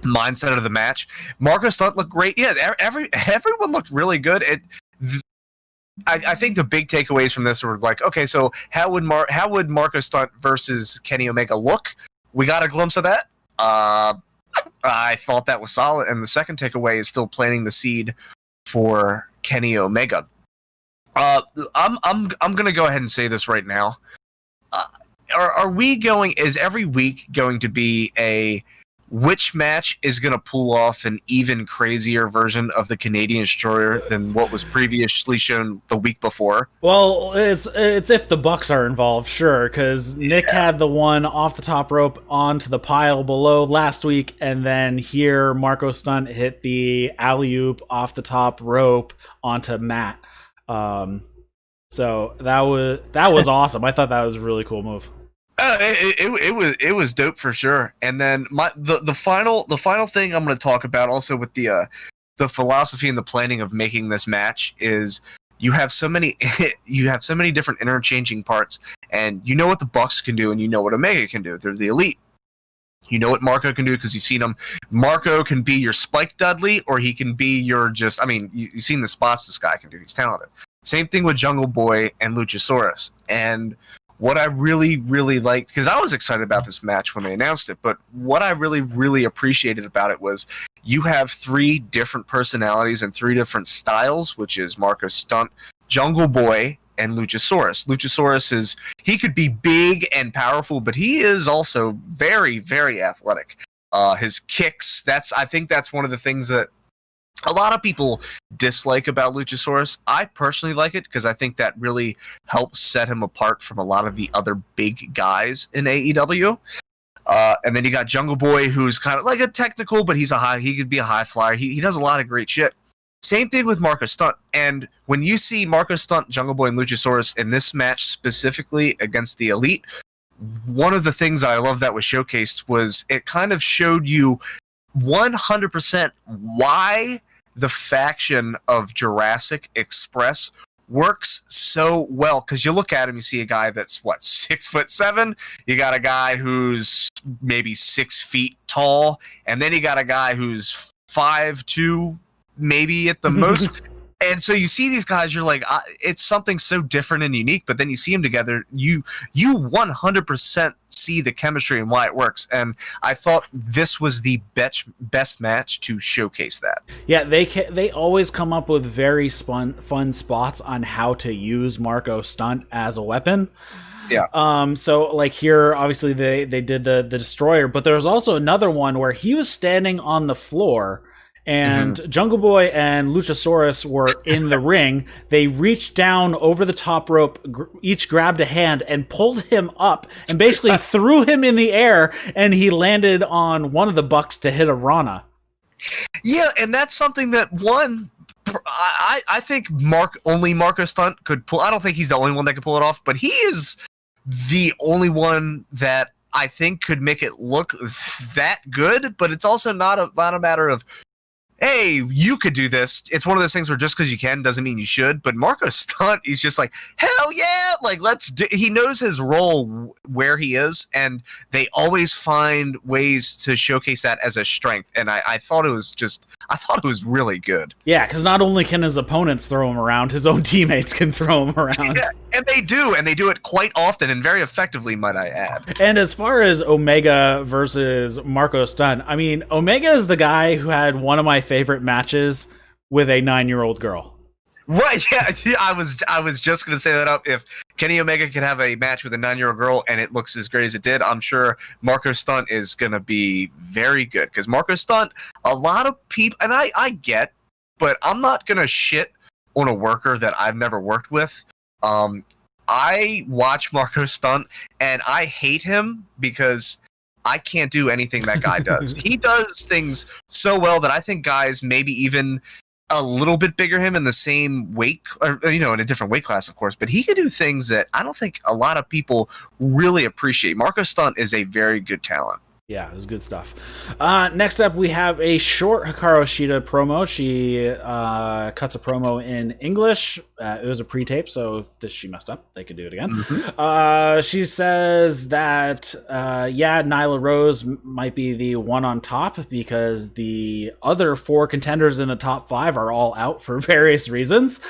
mindset of the match. Marco Stunt looked great. Yeah, everyone looked really good. I think the big takeaways from this were like, okay, so how would Marco Stunt versus Kenny Omega look? We got a glimpse of that. I thought that was solid. And the second takeaway is still planting the seed for Kenny Omega. I'm gonna go ahead and say this right now. Is every week going to be which match is going to pull off an even crazier version of the Canadian Destroyer than what was previously shown the week before?
Well, it's if the Bucks are involved, sure, because Nick had the one off the top rope onto the pile below last week, and then here Marco Stunt hit the alley-oop off the top rope onto Matt. So that was awesome. I thought that was a really cool move.
It was dope for sure. And then the final thing I'm going to talk about also with the philosophy and the planning of making this match is you have so many different interchanging parts, and you know what the Bucks can do and you know what Omega can do. They're the Elite. You know what Marco can do because you've seen him. Marco can be your Spike Dudley, or he can be your you've seen the spots this guy can do. He's talented. Same thing with Jungle Boy and Luchasaurus. And what I really, really liked, because I was excited about this match when they announced it, but what I really, really appreciated about it was you have 3 different personalities and 3 different styles, which is Marco Stunt, Jungle Boy, and Luchasaurus. Luchasaurus he could be big and powerful, but he is also very, very athletic. His kicks, I think that's one of the things that a lot of people dislike about Luchasaurus. I personally like it because I think that really helps set him apart from a lot of the other big guys in AEW. And then you got Jungle Boy, who's kind of like a technical, but he could be a high flyer. He does a lot of great shit. Same thing with Marco Stunt. And when you see Marco Stunt, Jungle Boy, and Luchasaurus in this match specifically against the Elite, one of the things I love that was showcased was it kind of showed you 100% why the faction of Jurassic Express works so well. Because you look at him, you see a guy that's 6'7". You got a guy who's maybe 6 feet tall, and then you got a guy who's 5'2", maybe at the most. And so you see these guys, you're like, it's something so different and unique, but then you see them together, you 100% see the chemistry and why it works. And I thought this was the best match to showcase that.
Yeah, they always come up with very fun spots on how to use Marco Stunt as a weapon.
Yeah.
So like here, obviously they did the Destroyer, but there was also another one where he was standing on the floor, and Jungle Boy and Luchasaurus were in the ring. They reached down over the top rope, each grabbed a hand and pulled him up and basically threw him in the air, and he landed on one of the Bucks to hit a Rana.
Yeah, and that's something that I think only Marco Stunt could pull. I don't think he's the only one that could pull it off, but he is the only one that I think could make it look that good. But it's also not a matter of, hey, you could do this. It's one of those things where just because you can doesn't mean you should. But Marco Stunt, he's just like, hell yeah! Like, he knows his role where he is, and they always find ways to showcase that as a strength. And I thought it was really good.
Yeah, because not only can his opponents throw him around, his own teammates can throw him around.
Yeah, and they do it quite often and very effectively, might I add.
And as far as Omega versus Marco Stunt, I mean, Omega is the guy who had one of my favorite matches with a 9-year-old girl.
Right, yeah, I was just going to say that up. If Kenny Omega could have a match with a 9-year-old girl and it looks as great as it did, I'm sure Marco Stunt is going to be very good. Because Marco Stunt, a lot of people, and I get, but I'm not going to shit on a worker that I've never worked with. I watch Marco Stunt, and I hate him because I can't do anything that guy does. He does things so well that I think guys maybe even a little bit bigger him in the same weight, or in a different weight class, of course, but he could do things that I don't think a lot of people really appreciate. Marco Stunt is a very good talent.
Yeah, it was good stuff. Next up, we have a short Hikaru Shida promo. She cuts a promo in English. It was a pre-tape, so if she messed up, they could do it again. She says that, Nyla Rose might be the one on top because the other 4 contenders in the top 5 are all out for various reasons.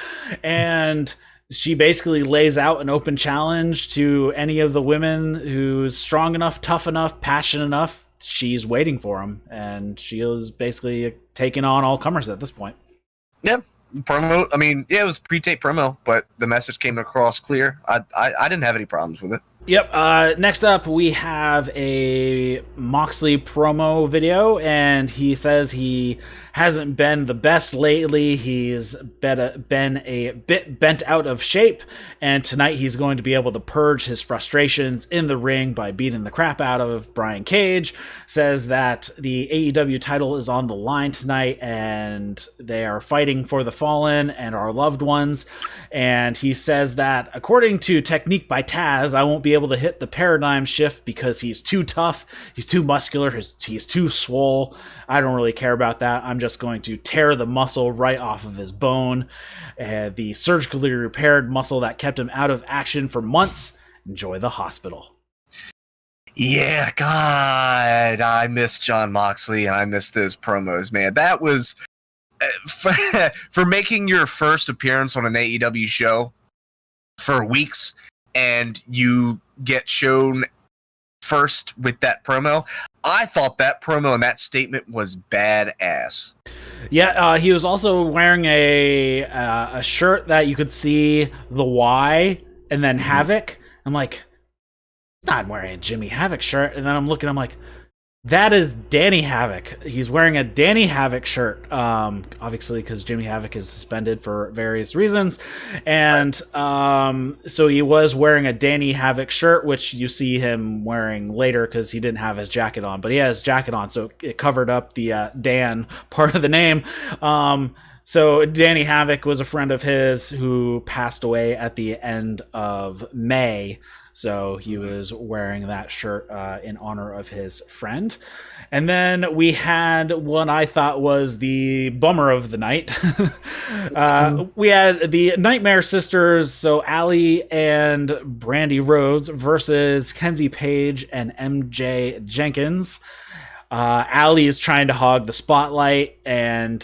And she basically lays out an open challenge to any of the women who's strong enough, tough enough, passionate enough she's waiting for him, and she is basically taking on all comers at this point.
Yeah, promo. I mean, yeah, it was pre-tape promo, but the message came across clear. I didn't have any problems with it.
Yep. Next up, we have a Moxley promo video, and he says he hasn't been the best lately. He's been a bit bent out of shape, and tonight he's going to be able to purge his frustrations in the ring by beating the crap out of Brian Cage. Says that the AEW title is on the line tonight, and they are fighting for the fallen and our loved ones. And he says that according to Technique by Taz, I won't be able to hit the paradigm shift because he's too tough, he's too muscular, he's too swole. I don't really care about that. I'm just going to tear the muscle right off of his bone. The surgically repaired muscle that kept him out of action for months. Enjoy the hospital.
Yeah, God, I miss Jon Moxley and I miss those promos, man. That was for making your first appearance on an AEW show for weeks, and you get shown first with that promo. I thought that promo and that statement was badass.
Yeah, he was also wearing a shirt that you could see the Y and then Havoc. I'm like, it's not wearing a Jimmy Havoc shirt. And then I'm looking, I'm like, that is Danny Havoc. He's wearing a Danny Havoc shirt, obviously because Jimmy Havoc is suspended for various reasons. And so he was wearing a Danny Havoc shirt, which you see him wearing later because he didn't have his jacket on. But he has his jacket on, so it covered up the Dan part of the name. So Danny Havoc was a friend of his who passed away at the end of May. So he was wearing that shirt in honor of his friend. And then we had what I thought was the bummer of the night. We had the Nightmare Sisters, so Allie and Brandi Rhodes versus Kenzie Page and MJ Jenkins. Allie is trying to hog the spotlight, and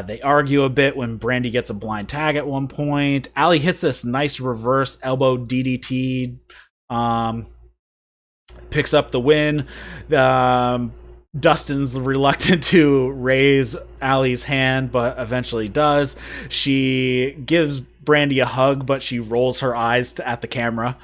they argue a bit when Brandi gets a blind tag at one point. Allie hits this nice reverse elbow DDT, picks up the win. Dustin's reluctant to raise Allie's hand, but eventually does. She gives Brandi a hug, but she rolls her eyes at the camera.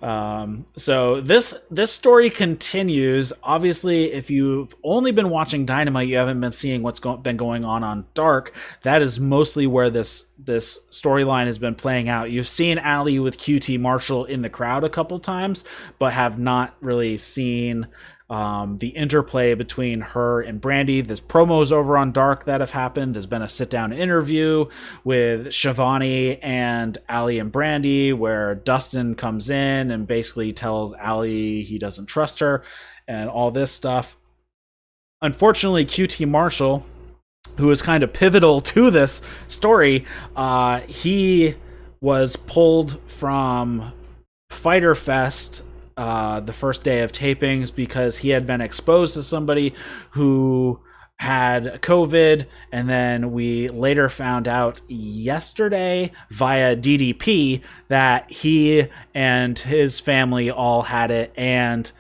So this story continues. Obviously, if you've only been watching Dynamite, you haven't been seeing what's been going on Dark. That is mostly where this storyline has been playing out. You've seen Allie with QT Marshall in the crowd a couple times, but have not really seen the interplay between her and Brandi. There's promos over on Dark that have happened. There's been a sit-down interview with Shivani and Allie and Brandi where Dustin comes in and basically tells Allie he doesn't trust her and all this stuff. Unfortunately, QT Marshall, who is kind of pivotal to this story, he was pulled from Fyter Fest the first day of tapings because he had been exposed to somebody who had COVID, and then we later found out yesterday via DDP that he and his family all had it, and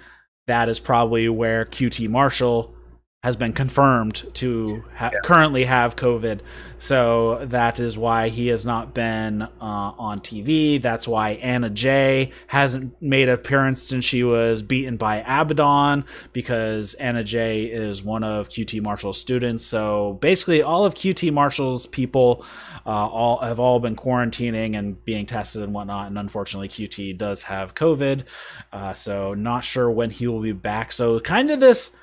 that is probably where QT Marshall has been confirmed to currently have COVID. So that is why he has not been on TV. That's why Anna Jay hasn't made an appearance since she was beaten by Abaddon, because Anna Jay is one of QT Marshall's students. So basically all of QT Marshall's people have all been quarantining and being tested and whatnot. And unfortunately QT does have COVID. So not sure when he will be back. So kind of this,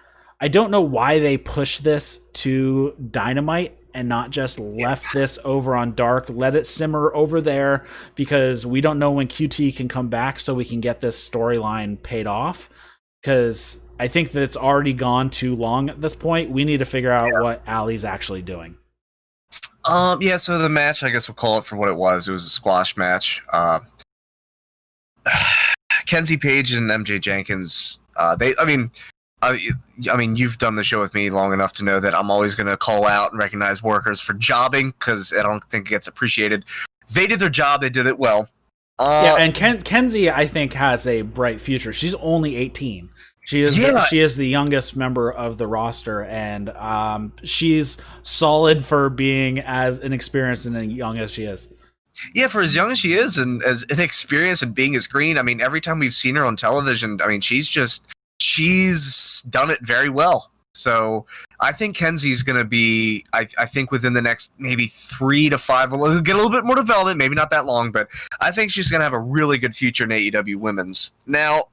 I don't know why they pushed this to Dynamite and not just left this over on Dark. Let it simmer over there because we don't know when QT can come back so we can get this storyline paid off. Because I think that it's already gone too long at this point. We need to figure out what Allie's actually doing.
So the match, I guess we'll call it for what it was. It was a squash match. Kenzie Page and MJ Jenkins, you've done the show with me long enough to know that I'm always going to call out and recognize workers for jobbing because I don't think it gets appreciated. They did their job. They did it well.
And Kenzie, I think, has a bright future. She's only 18. She is she is the youngest member of the roster, and she's solid for being as inexperienced and young as she is.
Yeah, for as young as she is and as inexperienced and being as green, I mean, every time we've seen her on television, I mean, she's done it very well. So I think Kenzie's going to be, I think within the next maybe 3 to 5, we'll get a little bit more development, maybe not that long, but I think she's going to have a really good future in AEW Women's. Now,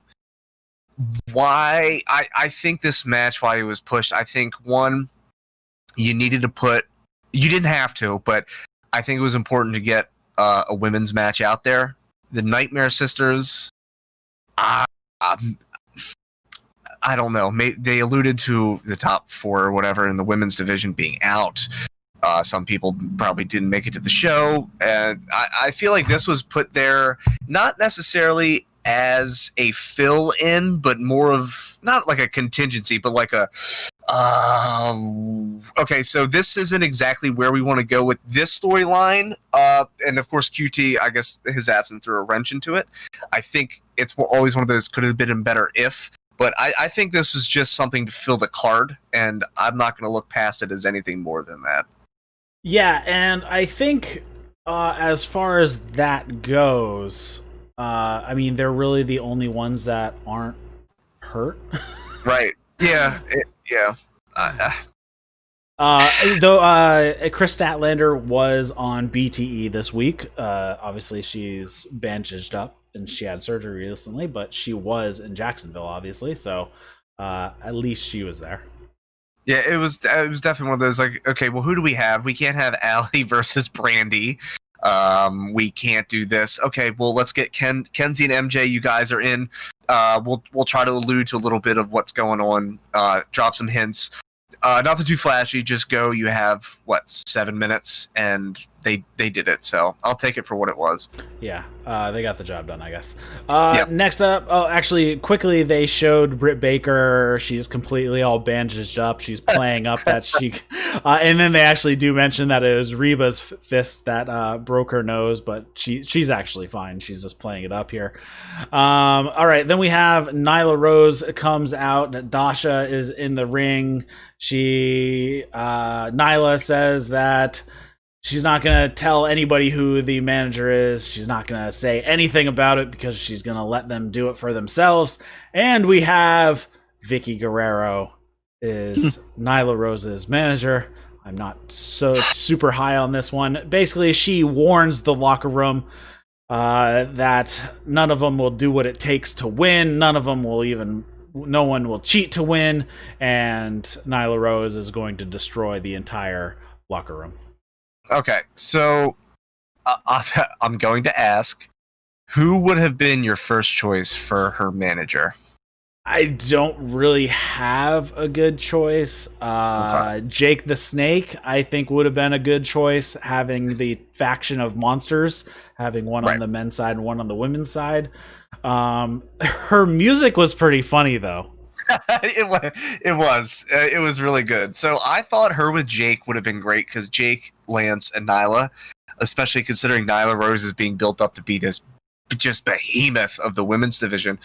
why I think this match, why it was pushed, I think, one, you didn't have to, but I think it was important to get a women's match out there. The Nightmare Sisters, I don't know. They alluded to the top 4 or whatever in the women's division being out. Some people probably didn't make it to the show. And I feel like this was put there not necessarily as a fill-in, but more of, not like a contingency, but like a, okay, so this isn't exactly where we want to go with this storyline. And of course, QT, I guess his absence threw a wrench into it. I think it's always one of those could have been better if, but I think this is just something to fill the card, and I'm not going to look past it as anything more than that.
Yeah, and I think as far as that goes, I mean, they're really the only ones that aren't hurt.
Right. Yeah. Yeah.
Though Chris Statlander was on BTE this week. Obviously, she's bandaged up and she had surgery recently, but she was in Jacksonville, obviously. So at least she was there.
Yeah, it was definitely one of those like, okay, well, who do we have? We can't have Allie versus Brandy. We can't do this. Okay, well, let's get Kenzie and MJ. You guys are in. We'll try to allude to a little bit of what's going on. Drop some hints. Nothing too flashy. Just go. You have 7 minutes, and they did it. So I'll take it for what it was.
Yeah, they got the job done, I guess.
Yep.
Next up, actually, quickly they showed Britt Baker. She's completely all bandaged up. She's playing up that she, and then they actually do mention that it was Reba's fist that broke her nose, but she's actually fine. She's just playing it up here. All right, then we have Nyla Rose comes out. Dasha is in the ring. Nyla says that she's not going to tell anybody who the manager is. She's not going to say anything about it because she's going to let them do it for themselves. And we have Vicky Guerrero is Nyla Rose's manager. I'm not so super high on this one. Basically, she warns the locker room that none of them will do what it takes to win. No one will cheat to win. And Nyla Rose is going to destroy the entire locker room.
Okay, so I'm going to ask, who would have been your first choice for her manager?
I don't really have a good choice. Okay. Jake the Snake, I think, would have been a good choice, having the faction of monsters, having one on the men's side and one on the women's side. Her music was pretty funny, though.
It was really good. So I thought her with Jake would have been great because Jake, Lance, and Nyla, especially considering Nyla Rose is being built up to be this just behemoth of the women's division.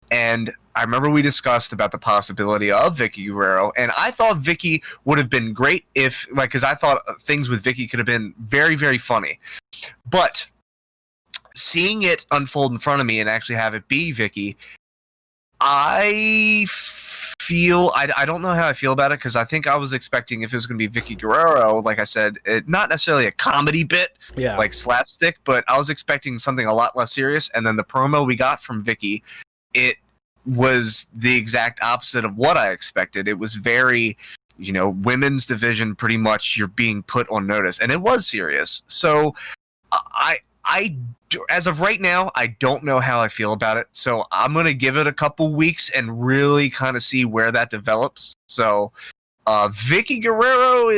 And I remember we discussed about the possibility of Vicky Guerrero, and I thought Vicky would have been great because I thought things with Vicky could have been very, very funny. But seeing it unfold in front of me and actually have it be Vicky, I don't know how I feel about it because I think I was expecting if it was going to be Vicky Guerrero, like I said, not necessarily a comedy bit, like slapstick, but I was expecting something a lot less serious. And then the promo we got from Vicky, it was the exact opposite of what I expected. It was very, women's division, pretty much you're being put on notice, and it was serious. So I as of right now, I don't know how I feel about it. So I'm going to give it a couple weeks and really kind of see where that develops. So Vicky Guerrero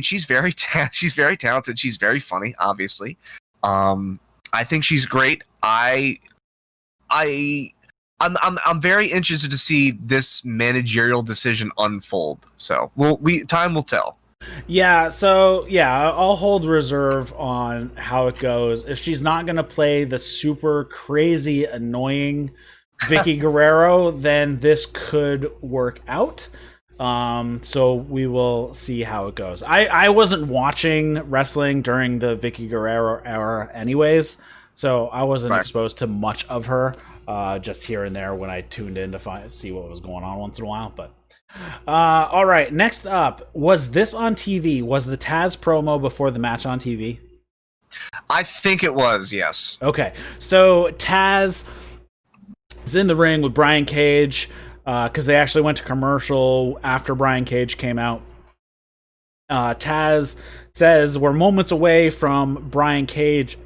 she's very talented. She's very funny, obviously. I think she's great. I'm very interested to see this managerial decision unfold. So time will tell.
Yeah, so I'll hold reserve on how it goes. If she's not going to play the super crazy annoying Vicky Guerrero, then this could work out. So we will see how it goes. I wasn't watching wrestling during the Vicky Guerrero era anyways, so I wasn't exposed to much of her, just here and there when I tuned in to see what was going on once in a while. But all right, next up, was this on TV? Was the Taz promo before the match on TV?
I think it was, yes.
Okay, so Taz is in the ring with Brian Cage, because they actually went to commercial after Brian Cage came out. Taz says we're moments away from Brian Cage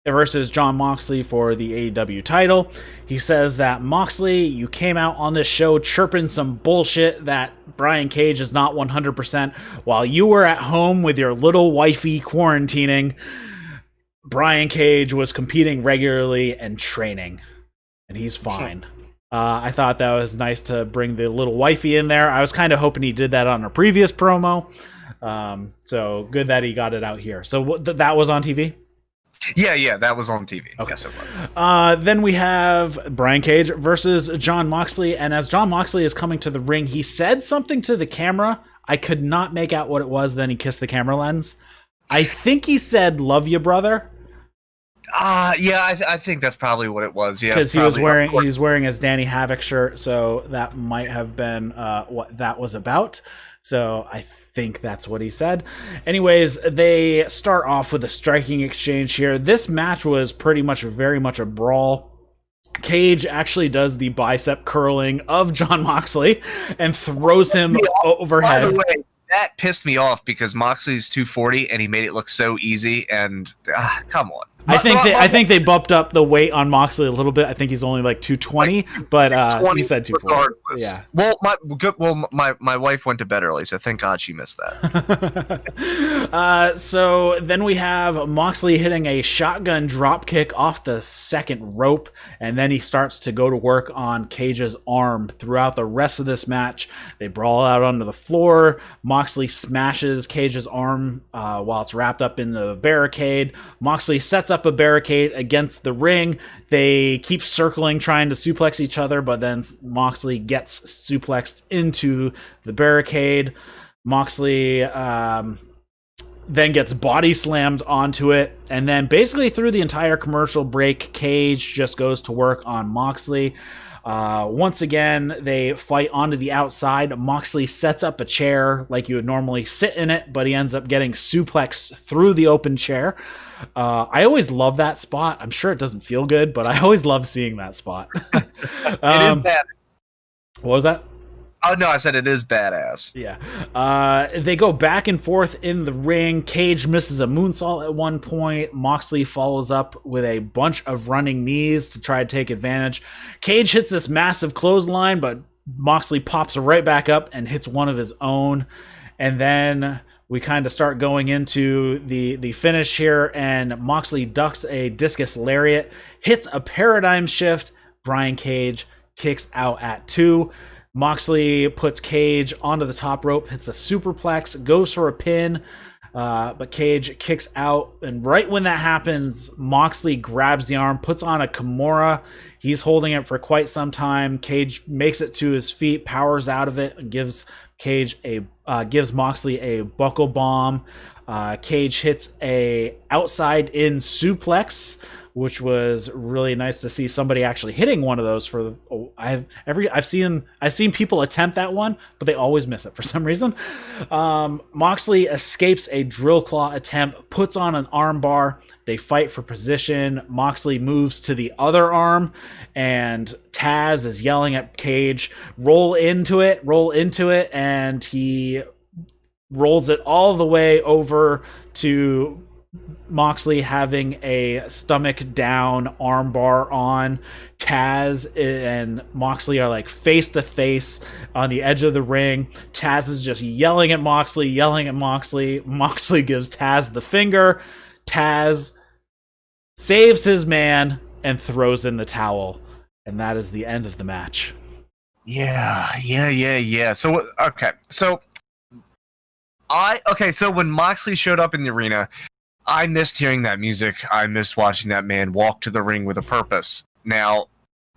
versus Jon Moxley for the AEW title. He says that, Moxley, you came out on this show chirping some bullshit that Brian Cage is not 100%, while you were at home with your little wifey quarantining. Brian Cage was competing regularly and training, and he's fine. I thought that was nice to bring the little wifey in there. I was kind of hoping he did that on a previous promo. So good that he got it out here. So that was on TV?
Yeah, that was on TV.
Okay.
Yes, it was.
Then we have Brian Cage versus Jon Moxley. And as Jon Moxley is coming to the ring, he said something to the camera. I could not make out what it was. Then he kissed the camera lens. I think he said, "Love you, brother."
Yeah, I think that's probably what it was. Yeah,
because he was wearing his Danny Havoc shirt, so that might have been what that was about. So I think that's what he said. Anyways, they start off with a striking exchange here. This match was pretty much very much a brawl. Cage actually does the bicep curling of Jon Moxley and throws him overhead.
By the way, that pissed me off because Moxley's 240 and he made it look so easy. And come on.
I think they bumped up the weight on Moxley a little bit. I think he's only like 220, but he said 240. Yeah.
Well, my wife went to bed early, so thank God she missed that.
So then we have Moxley hitting a shotgun drop kick off the second rope, and then he starts to go to work on Cage's arm throughout the rest of this match. They brawl out onto the floor. Moxley smashes Cage's arm while it's wrapped up in the barricade. Moxley sets up a barricade against the ring. They keep circling, trying to suplex each other, but then Moxley gets suplexed into the barricade. Moxley then gets body slammed onto it, and then basically through the entire commercial break, Cage just goes to work on Moxley. Once again, they fight onto the outside. Moxley sets up a chair like you would normally sit in it, but he ends up getting suplexed through the open chair. I always love that spot. I'm sure it doesn't feel good, but I always love seeing that spot.
It is bad.
What was that?
Oh, no, I said it is badass.
Yeah. They go back and forth in the ring. Cage misses a moonsault at one point. Moxley follows up with a bunch of running knees to try to take advantage. Cage hits this massive clothesline, but Moxley pops right back up and hits one of his own. And then we kind of start going into the finish here, and Moxley ducks a discus lariat, hits a paradigm shift. Brian Cage kicks out at 2. Moxley puts Cage onto the top rope, hits a superplex, goes for a pin, but Cage kicks out. And right when that happens, Moxley grabs the arm, puts on a Kimura. He's holding it for quite some time. Cage makes it to his feet, powers out of it, and gives Moxley a buckle bomb. Cage hits a outside in suplex, which was really nice to see somebody actually hitting one of those. I've seen people attempt that one, but they always miss it for some reason. Moxley escapes a drill claw attempt, puts on an arm bar. They fight for position. Moxley moves to the other arm, and Taz is yelling at Cage, roll into it, and he rolls it all the way over to Moxley having a stomach down armbar on. Taz and Moxley are like face to face on the edge of the ring. Taz is just yelling at Moxley. Moxley gives Taz the finger. Taz saves his man and throws in the towel. And that is the end of the match.
Yeah. So, okay. So when Moxley showed up in the arena, I missed hearing that music. I missed watching that man walk to the ring with a purpose. Now,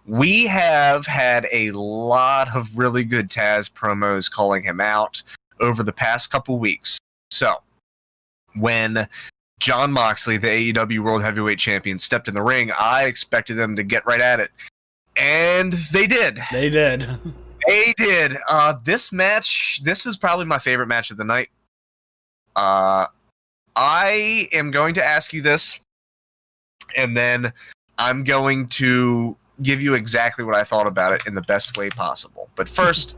We have had a lot of really good Taz promos calling him out over the past couple weeks. So, when Jon Moxley, the AEW World Heavyweight Champion, stepped in the ring, I expected them to get right at it. And they did.
They did.
They did. This match, this is probably my favorite match of the night. I am going to ask you this, and then I'm going to give you exactly what I thought about it in the best way possible. But first,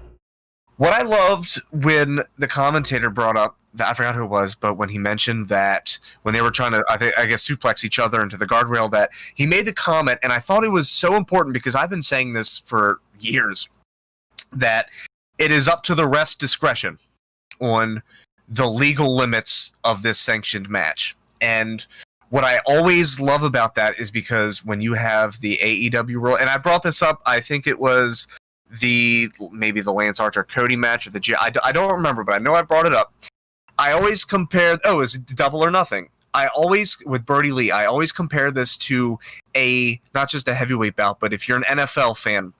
what I loved when the commentator brought up, I forgot who it was, but when he mentioned that when they were trying to, I guess, suplex each other into the guardrail, that he made the comment, and I thought it was so important because I've been saying this for years, that it is up to the ref's discretion on the legal limits of this sanctioned match. And what I always love about that is because when you have the AEW rule, and I brought this up, I think it was maybe the Lance Archer Cody match, or I don't remember, but I know I brought it up. I always compare, it's Double or Nothing. With Brody Lee, I always compare this to not just a heavyweight bout, but if you're an NFL fan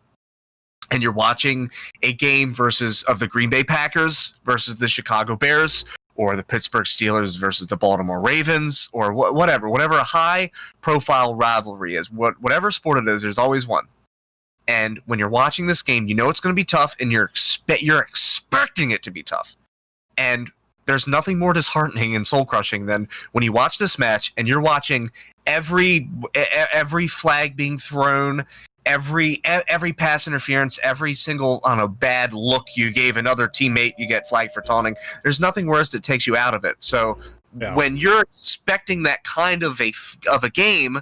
and you're watching a game of the Green Bay Packers versus the Chicago Bears, or the Pittsburgh Steelers versus the Baltimore Ravens, or whatever a high-profile rivalry is, whatever sport it is, there's always one. And when you're watching this game, you know it's going to be tough, and you're expecting it to be tough. And there's nothing more disheartening and soul-crushing than when you watch this match, and you're watching every flag being thrown, every pass interference, every single bad look you gave another teammate, you get flagged for taunting. There's nothing worse that takes you out of it. So when you're expecting that kind of a game,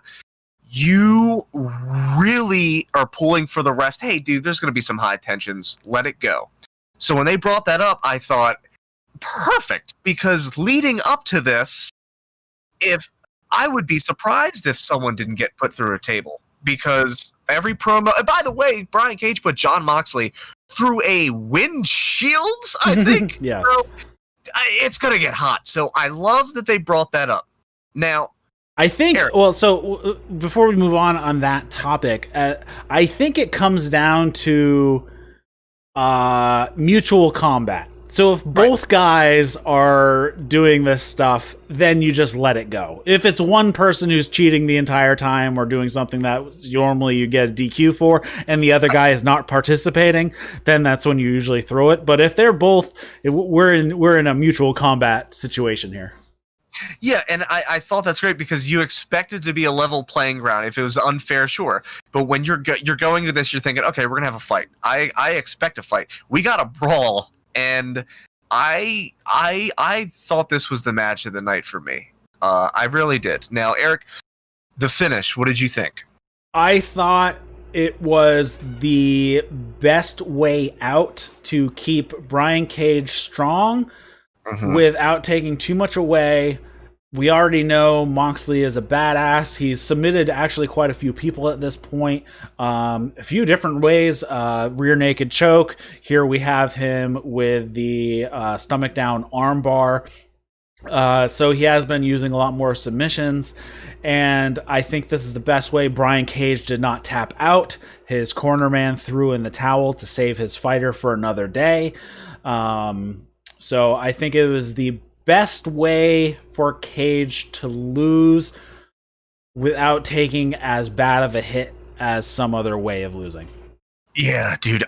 you really are pulling for the rest. Hey, dude, there's going to be some high tensions. Let it go. So when they brought that up, I thought, perfect, because leading up to this, I would be surprised if someone didn't get put through a table, because every promo, and by the way, Brian Cage put Jon Moxley through a windshield, I think.
Yes.
So, it's going to get hot. So I love that they brought that up. Now,
I think,
Eric.
So before we move on that topic, I think it comes down to mutual combat. So if both guys are doing this stuff, then you just let it go. If it's one person who's cheating the entire time or doing something that normally you get a DQ for, and the other guy is not participating, then that's when you usually throw it. But if they're both, we're in a mutual combat situation here.
Yeah, and I thought that's great because you expect it to be a level playing ground. If it was unfair, sure. But when you're going to this, you're thinking, okay, we're going to have a fight. I expect a fight. We got a brawl. And I thought this was the match of the night for me. I really did. Now, Eric, the finish, what did you think?
I thought it was the best way out to keep Brian Cage strong without taking too much away. We already know Moxley is a badass. He's submitted actually quite a few people at this point. A few different ways. Rear naked choke. Here we have him with the stomach down arm bar. So he has been using a lot more submissions. And I think this is the best way. Brian Cage did not tap out. His corner man threw in the towel to save his fighter for another day. So I think it was the best way for Cage to lose without taking as bad of a hit as some other way of losing.
Yeah, dude,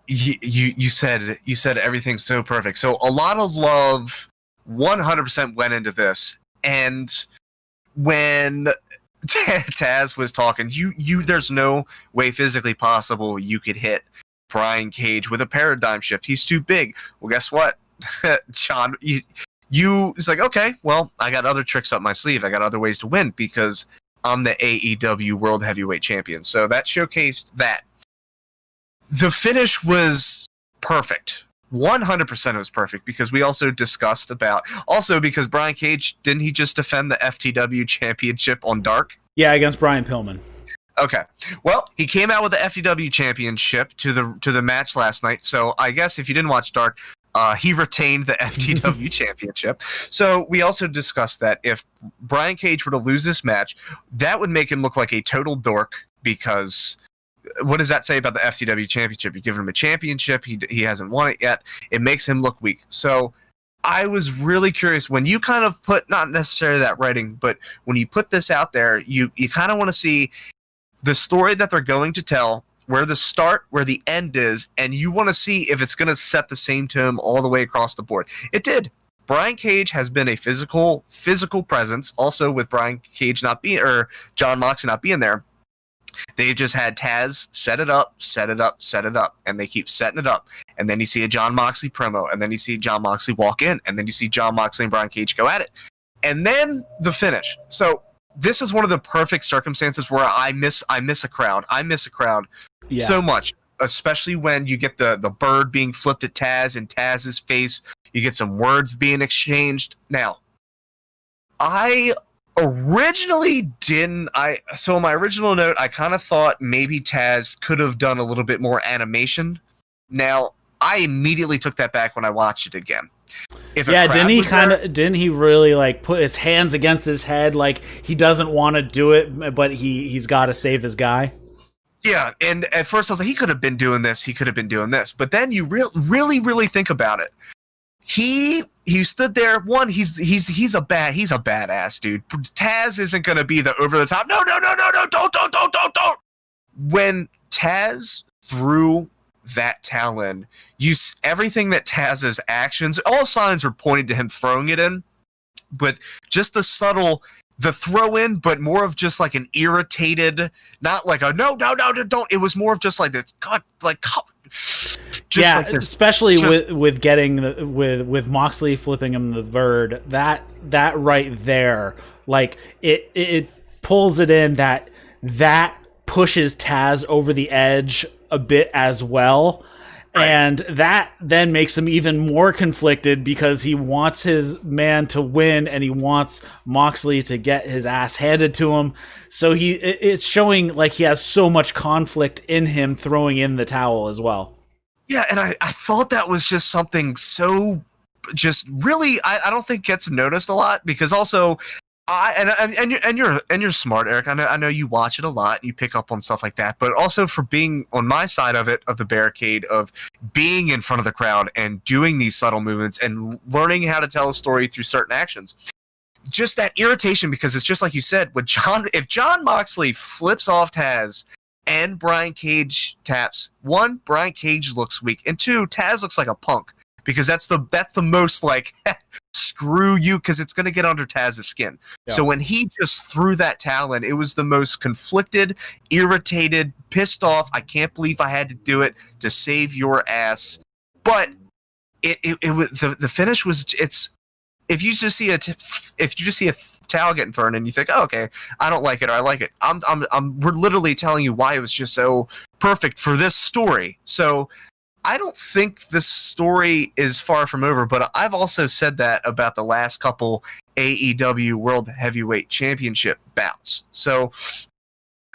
you said everything so perfect. So a lot of love 100% went into this, and when Taz was talking, you there's no way physically possible you could hit Brian Cage with a paradigm shift. He's too big. Well, guess what? John, it's like, okay, well, I got other tricks up my sleeve. I got other ways to win because I'm the AEW World Heavyweight Champion. So that showcased that. The finish was perfect. 100% it was perfect because we also discussed because Brian Cage, didn't he just defend the FTW Championship on Dark?
Yeah, against Brian Pillman.
Okay. Well, he came out with the FTW Championship to the match last night. So I guess if you didn't watch Dark, he retained the FTW Championship. So we also discussed that if Brian Cage were to lose this match, that would make him look like a total dork because what does that say about the FTW championship? You give him a championship, he hasn't won it yet. It makes him look weak. So I was really curious when you kind of put, not necessarily that writing, but when you put this out there, you kind of want to see the story that they're going to tell, where the start, where the end is, and you want to see if it's going to set the same tone all the way across the board. It did. Brian Cage has been a physical presence, also with Brian Cage not being, or John Moxley not being there. They just had Taz set it up, and they keep setting it up. And then you see a John Moxley promo, and then you see John Moxley walk in, and then you see John Moxley and Brian Cage go at it. And then the finish. So this is one of the perfect circumstances where I miss a crowd. I miss a crowd so much, especially when you get the bird being flipped at Taz and Taz's face. You get some words being exchanged. Now, I originally didn't. So in my original note, I kind of thought maybe Taz could have done a little bit more animation. Now, I immediately took that back when I watched it again.
Didn't he really like put his hands against his head like he doesn't want to do it, but he's got to save his guy?
Yeah, and at first I was like, he could have been doing this, but then you really think about it. He stood there. One, he's a badass dude. Taz isn't gonna be the over the top. No, don't. When Taz threw that talon, everything that Taz's actions, all signs were pointing to him throwing it in, but just the throw in, but more of just like an irritated, not like a no, don't. It was more of just like this, God, like.
Just like this, especially with getting with Moxley flipping him the bird, that right there, like it pulls it in, that pushes Taz over the edge a bit as well. Right. And that then makes him even more conflicted because he wants his man to win and he wants Moxley to get his ass handed to him. So it's showing like he has so much conflict in him throwing in the towel as well.
Yeah, and I thought that was just something so just really I don't think gets noticed a lot, because also you're smart, Eric. I know you watch it a lot, you pick up on stuff like that, but also for being on my side of the barricade, of being in front of the crowd and doing these subtle movements and learning how to tell a story through certain actions. Just that irritation, because it's just like you said, if John Moxley flips off Taz and Brian Cage taps, one, Brian Cage looks weak, and two, Taz looks like a punk, because that's the most like screw you, because it's going to get under Taz's skin. Yeah. So when he just threw that talon, it was the most conflicted, irritated, pissed off, I can't believe I had to do it to save your ass. But it was the finish was, it's, if you just see a towel getting thrown and you think, oh, okay, I don't like it or I like it, we're literally telling you why it was just so perfect for this story. So I don't think this story is far from over, but I've also said that about the last couple AEW World Heavyweight Championship bouts. So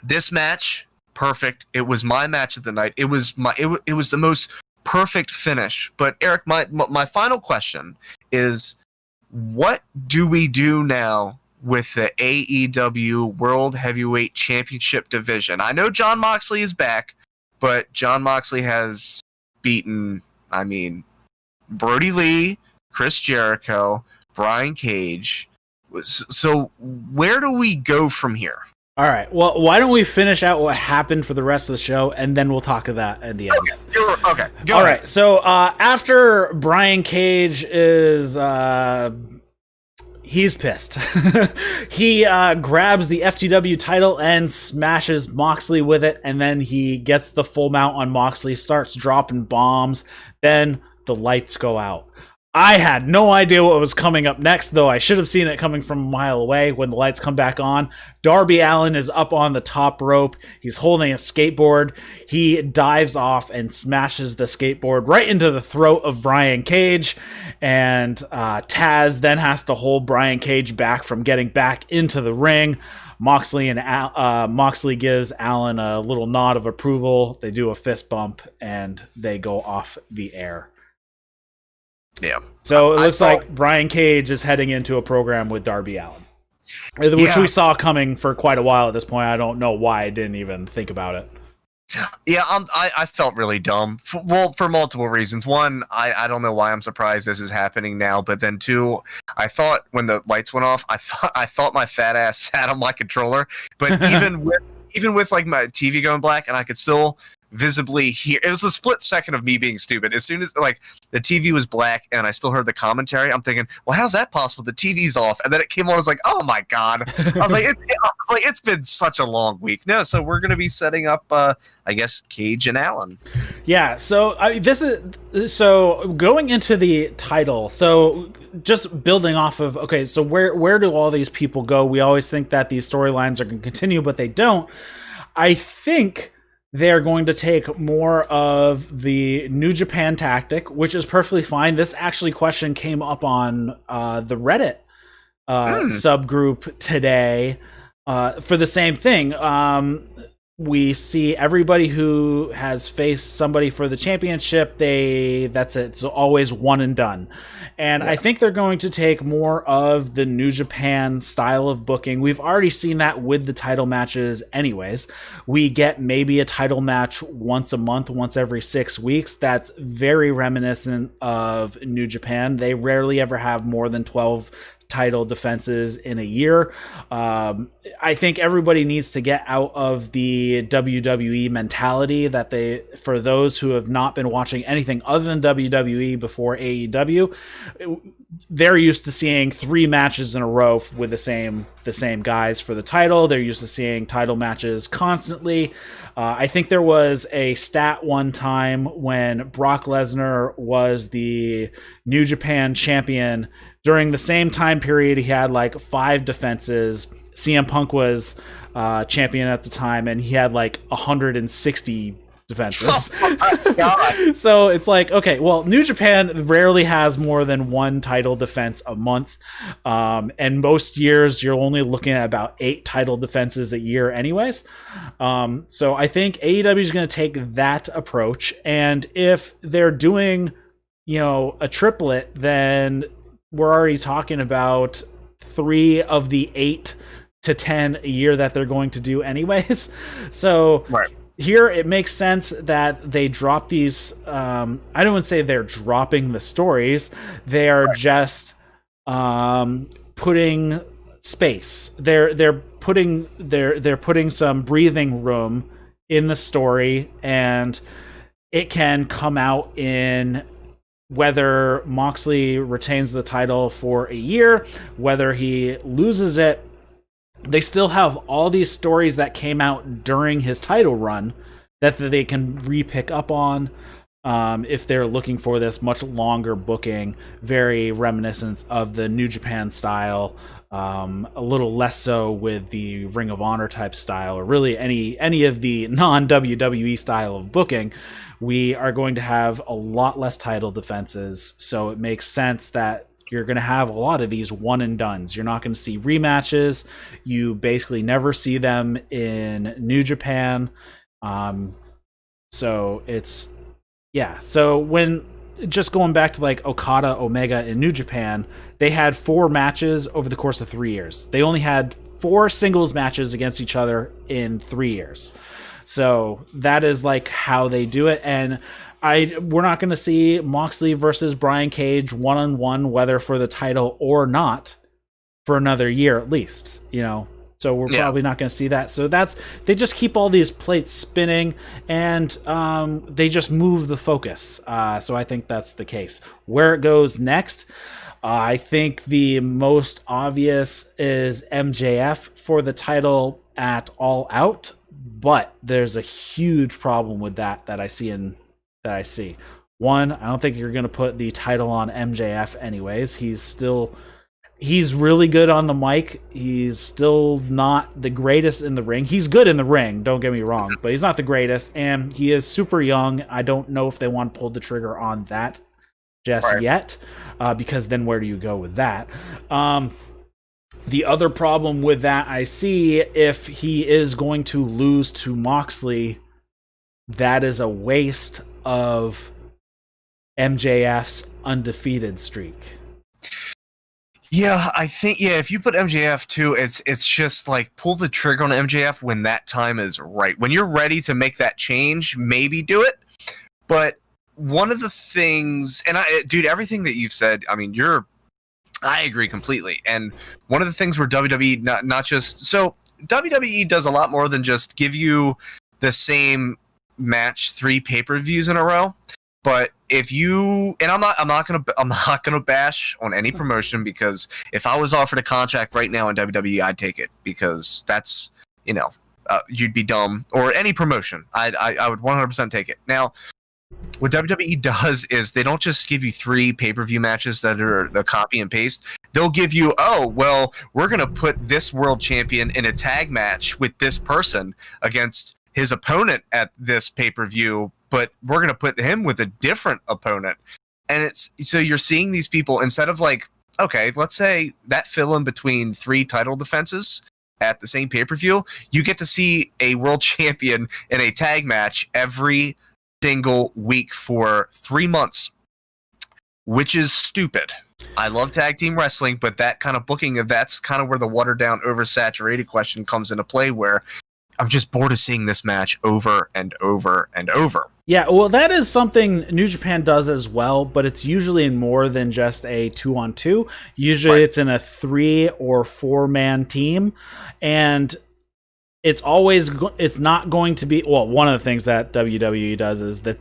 this match, perfect. It was my match of the night. It was the most perfect finish. But Eric, my final question is, what do we do now with the AEW World Heavyweight Championship division? I know John Moxley is back, but John Moxley has beaten, Brody Lee, Chris Jericho, Brian Cage. So where do we go from here?
All right. Well, why don't we finish out what happened for the rest of the show, and then we'll talk to that at the end.
Okay.
All right. So after Brian Cage is... he's pissed. He grabs the FTW title and smashes Moxley with it, and then he gets the full mount on Moxley, starts dropping bombs, then the lights go out. I had no idea what was coming up next, though I should have seen it coming from a mile away. When the lights come back on, Darby Allin is up on the top rope. He's holding a skateboard. He dives off and smashes the skateboard right into the throat of Brian Cage. And Taz then has to hold Brian Cage back from getting back into the ring. Moxley gives Allin a little nod of approval. They do a fist bump, and they go off the air.
Yeah.
So it looks like Brian Cage is heading into a program with Darby Allin, which we saw coming for quite a while at this point. I don't know why I didn't even think about it.
Yeah, I felt really dumb. For multiple reasons. One, I don't know why I'm surprised this is happening now, but then two, I thought when the lights went off, I thought my fat ass sat on my controller. But even with like my TV going black, and I could still visibly hear. It was a split second of me being stupid. As soon as like the TV was black and I still heard the commentary, I'm thinking, well, how's that possible? The TV's off, and then it came on. I was like, oh my god! I was like, it's been such a long week. No, so we're gonna be setting up, I guess, Cage and Allen.
Yeah. So going into the title. So just building off of, okay, so where do all these people go? We always think that these storylines are going to continue, but they don't. I think they're going to take more of the New Japan tactic, which is perfectly fine. This actually question came up on the Reddit subgroup today for the same thing. We see everybody who has faced somebody for the championship, that's it. It's always one and done. And I think they're going to take more of the New Japan style of booking. We've already seen that with the title matches anyways. We get maybe a title match once a month, once every 6 weeks. That's very reminiscent of New Japan. They rarely ever have more than 12 title defenses in a year. I think everybody needs to get out of the WWE mentality that for those who have not been watching anything other than WWE before AEW, they're used to seeing 3 matches in a row with the same guys for the title. They're used to seeing title matches constantly. I think there was a stat one time when Brock Lesnar was the New Japan champion. During the same time period, he had like 5 defenses. CM Punk was champion at the time, and he had like 160 defenses. Oh, so it's like, okay, well, New Japan rarely has more than 1 title defense a month. And most years, you're only looking at about 8 title defenses a year anyways. So I think AEW is going to take that approach. And if they're doing, a triplet, then we're already talking about 3 of the 8 to 10 a year that they're going to do anyways. So here it makes sense that they drop these. I don't want to say they're dropping the stories. They are just putting space. They're putting some breathing room in the story, and it can come out in whether Moxley retains the title for a year, whether he loses it. They still have all these stories that came out during his title run that they can re-pick up on if they're looking for this much longer booking, very reminiscent of the New Japan style, a little less so with the Ring of Honor type style, or really any of the non-WWE style of booking. We are going to have a lot less title defenses, so it makes sense that you're going to have a lot of these one and dones. You're not going to see rematches. You basically never see them in New Japan. So it's, so when just going back to like Okada, Omega, and New Japan, they had 4 matches over the course of 3 years. They only had 4 singles matches against each other in 3 years. So that is like how they do it. And we're not going to see Moxley versus Brian Cage 1-on-1, whether for the title or not, for another year at least, So we're probably not going to see that. So they just keep all these plates spinning, and they just move the focus. So I think that's the case. Where it goes next, I think the most obvious is MJF for the title at All Out, but there's a huge problem with that I see. One, I don't think you're going to put the title on MJF anyways. He's really good on the mic. He's still not the greatest in the ring. He's good in the ring, don't get me wrong, but he's not the greatest, and he is super young. I don't know if they want to pull the trigger on that just yet, because then where do you go with that? The other problem with that I see, if he is going to lose to Moxley, that is a waste of MJF's undefeated streak.
Yeah, I think if you put MJF too, it's just like pull the trigger on MJF when that time is right. When you're ready to make that change, maybe do it. But one of the things, and dude, everything that you've said, I mean, I agree completely. And one of the things where WWE not just so WWE does a lot more than just give you the same match 3 pay-per-views in a row. But if you, and I'm not gonna bash on any promotion, because if I was offered a contract right now in WWE, I'd take it, because that's, you'd be dumb, or any promotion. I would 100% take it. Now, what WWE does is they don't just give you 3 pay-per-view matches that are the copy and paste. They'll give you, we're going to put this world champion in a tag match with this person against his opponent at this pay-per-view, but we're going to put him with a different opponent. And so you're seeing these people, instead of like, okay, let's say that fill in between 3 title defenses at the same pay-per-view, you get to see a world champion in a tag match every single week for 3 months, which is stupid. I love tag team wrestling, but that kind of booking, that's kind of where the watered down, oversaturated question comes into play, where I'm just bored of seeing this match over and over and over.
Yeah, well, that is something New Japan does as well, but it's usually in more than just a 2-on-2. Usually It's in a 3 or 4-man team, and it's not going to be, well, one of the things that WWE does is that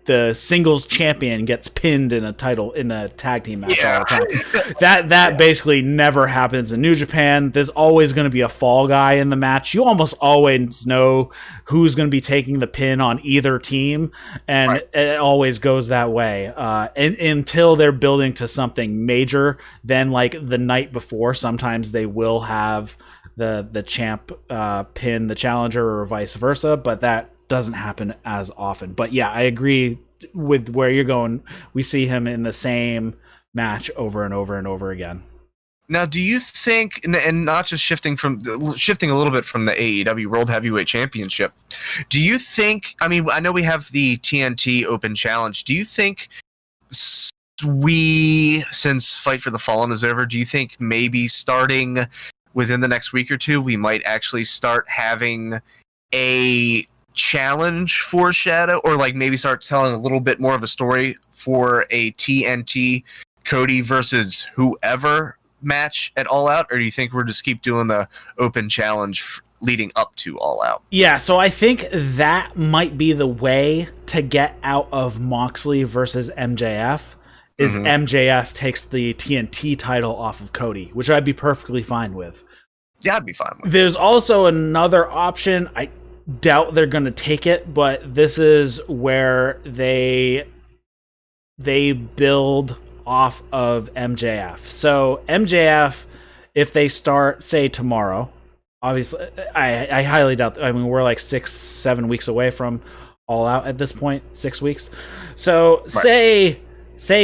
the singles champion gets pinned in a tag team match all the time. That basically never happens in New Japan. There's always going to be a fall guy in the match. You almost always know who's going to be taking the pin on either team, and it always goes that way. Until they're building to something major, then like the night before, sometimes they will have the champ pin the challenger, or vice versa, but that doesn't happen as often. But yeah, I agree with where you're going. We see him in the same match over and over and over again.
Now, do you think, and not just shifting a little bit from the AEW World Heavyweight Championship, do you think, I mean, I know we have the TNT Open Challenge, do you think since Fight for the Fallen is over, do you think maybe starting within the next week or two, we might actually start having a challenge for Shadow, or like maybe start telling a little bit more of a story for a TNT Cody versus whoever match at All Out? Or do you think we're just keep doing the open challenge leading up to All Out?
Yeah, so I think that might be the way to get out of Moxley versus MJF, is MJF takes the TNT title off of Cody, which I'd be perfectly fine with.
Yeah, I'd be fine with.
There's also another option. I doubt they're going to take it, but this is where they build off of MJF. So MJF, if they start, say, tomorrow, obviously, I highly doubt. I mean, we're like 6-7 weeks away from All Out at this point, 6 weeks. So say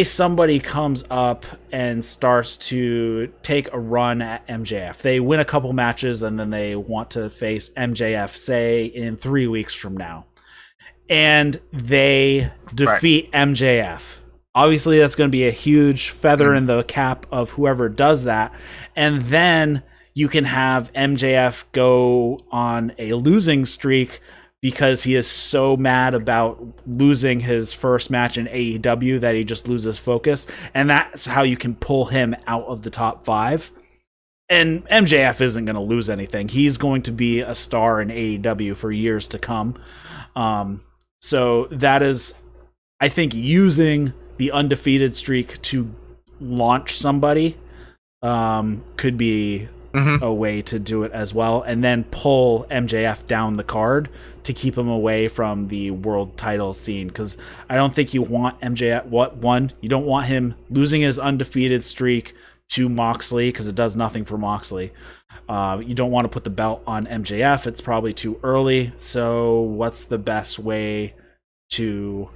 somebody comes up and starts to take a run at MJF. They win a couple matches and then they want to face MJF, say, in 3 weeks from now. And they defeat MJF. Obviously, that's going to be a huge feather in the cap of whoever does that. And then you can have MJF go on a losing streak because he is so mad about losing his first match in AEW that he just loses focus. And that's how you can pull him out of the top 5. And MJF isn't going to lose anything. He's going to be a star in AEW for years to come. So that is, I think, using the undefeated streak to launch somebody could be a way to do it as well, and then pull MJF down the card to keep him away from the world title scene, because I don't think you want MJF, you don't want him losing his undefeated streak to Moxley, because it does nothing for Moxley. You don't want to put the belt on MJF, it's probably too early. So what's the best way to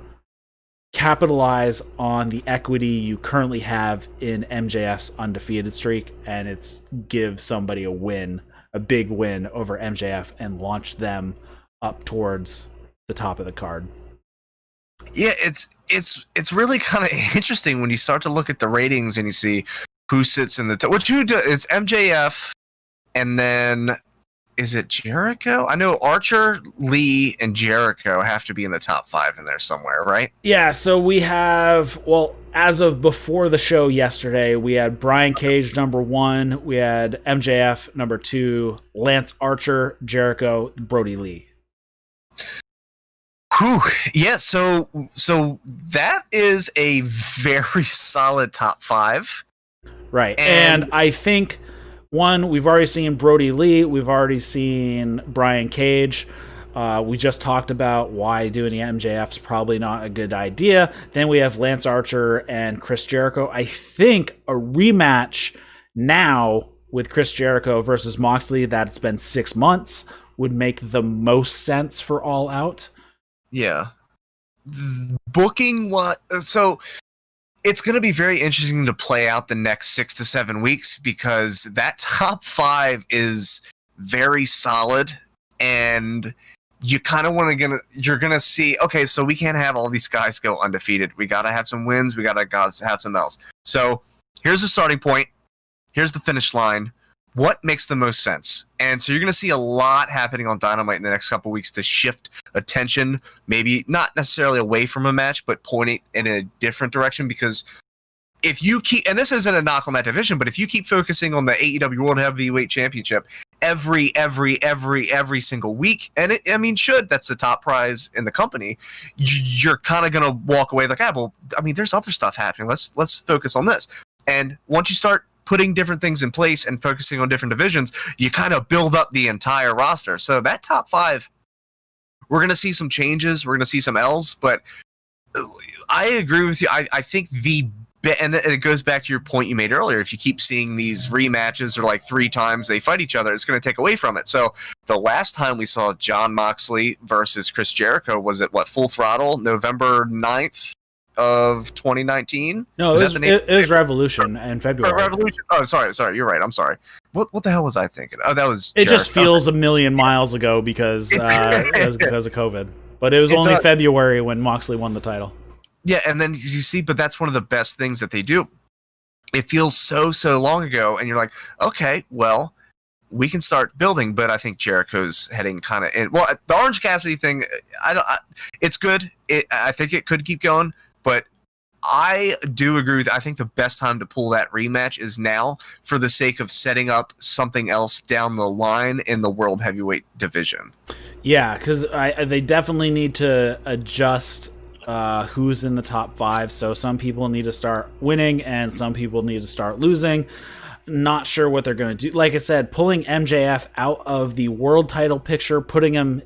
capitalize on the equity you currently have in MJF's undefeated streak? And it's give somebody a big win over MJF, and launch them up towards the top of the card.
Yeah, it's really kind of interesting when you start to look at the ratings and you see who sits in the it's MJF, and then is it Jericho? I know Archer, Lee, and Jericho have to be in the top 5 in there somewhere, right?
Yeah, so we have, well, as of before the show yesterday, we had Brian Cage number 1, we had MJF number 2, Lance Archer, Jericho, Brody Lee.
Whew. Yeah, so that is a very solid top 5.
Right, and I think, one, we've already seen Brody Lee, we've already seen Brian Cage. We just talked about why doing the MJF's probably not a good idea. Then we have Lance Archer and Chris Jericho. I think a rematch now with Chris Jericho versus Moxley, that's been 6 months, would make the most sense for All Out.
Yeah. Booking what? So it's going to be very interesting to play out the next 6 to 7 weeks because that top 5 is very solid, and you kind of you're going to see, okay, so we can't have all these guys go undefeated. We got to have some wins. We got to have some else. So here's the starting point. Here's the finish line. What makes the most sense? And so you're going to see a lot happening on Dynamite in the next couple weeks to shift attention, maybe not necessarily away from a match, but pointing in a different direction. Because if you keep, and this isn't a knock on that division, but if you keep focusing on the AEW World Heavyweight Championship every single week, and that's the top prize in the company, you're kind of going to walk away like, there's other stuff happening. Let's focus on this. And once you start putting different things in place and focusing on different divisions, you kind of build up the entire roster. So that top 5, we're going to see some changes. We're going to see some L's, but I agree with you. I think and it goes back to your point you made earlier. If you keep seeing these rematches or like 3 times they fight each other, it's going to take away from it. So the last time we saw Jon Moxley versus Chris Jericho was at Full Throttle, November 9th of 2019.
No, it was Revolution in February.
Revolution. Oh, sorry. You're right. I'm sorry. What the hell was I thinking? Oh, that was.
It just feels a million miles ago because it was because of COVID. But it was only February when Moxley won the title.
Yeah, and then you see, but that's one of the best things that they do. It feels so long ago, and you're like, okay, well, we can start building. But I think Jericho's heading kind of in. Well, the Orange Cassidy thing, it's good. I think it could keep going. But I do agree with. I think the best time to pull that rematch is now, for the sake of setting up something else down the line in the World Heavyweight division.
Yeah, because they definitely need to adjust who's in the top 5. So some people need to start winning, and some people need to start losing. Not sure what they're going to do. Like I said, pulling MJF out of the world title picture, putting him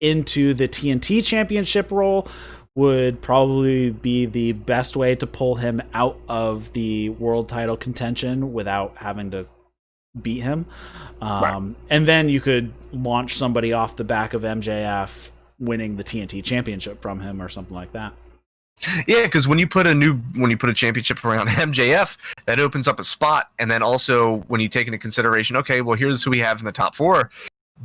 into the TNT Championship role would probably be the best way to pull him out of the world title contention without having to beat him. Right. And then you could launch somebody off the back of MJF winning the TNT Championship from him or something like that.
Yeah, because when you put a championship around MJF, that opens up a spot. And then also when you take into consideration, okay, well, here's who we have in the top 4.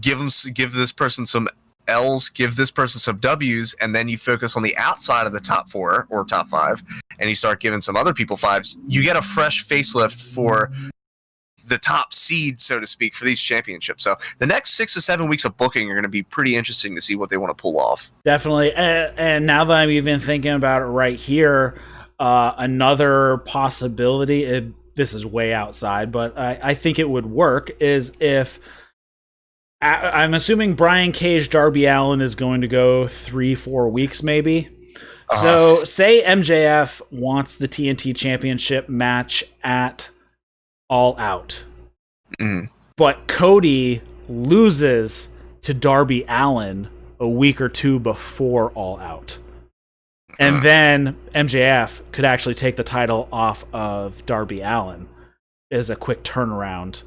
Give this person some L's, give this person some W's, and then you focus on the outside of the top 4 or top 5, and you start giving some other people 5s. You get a fresh facelift for the top seed, so to speak, for these championships. So the next 6 to 7 weeks of booking are going to be pretty interesting to see what they want to pull off.
Definitely. And now that I'm even thinking about it right here, another possibility, this is way outside, but I think it would work, is if I'm assuming Brian Cage, Darby Allin is going to go 3-4 weeks maybe. So say MJF wants the TNT Championship match at All Out. But Cody loses to Darby Allin a week or 2 before All Out. And then MJF could actually take the title off of Darby Allin as a quick turnaround.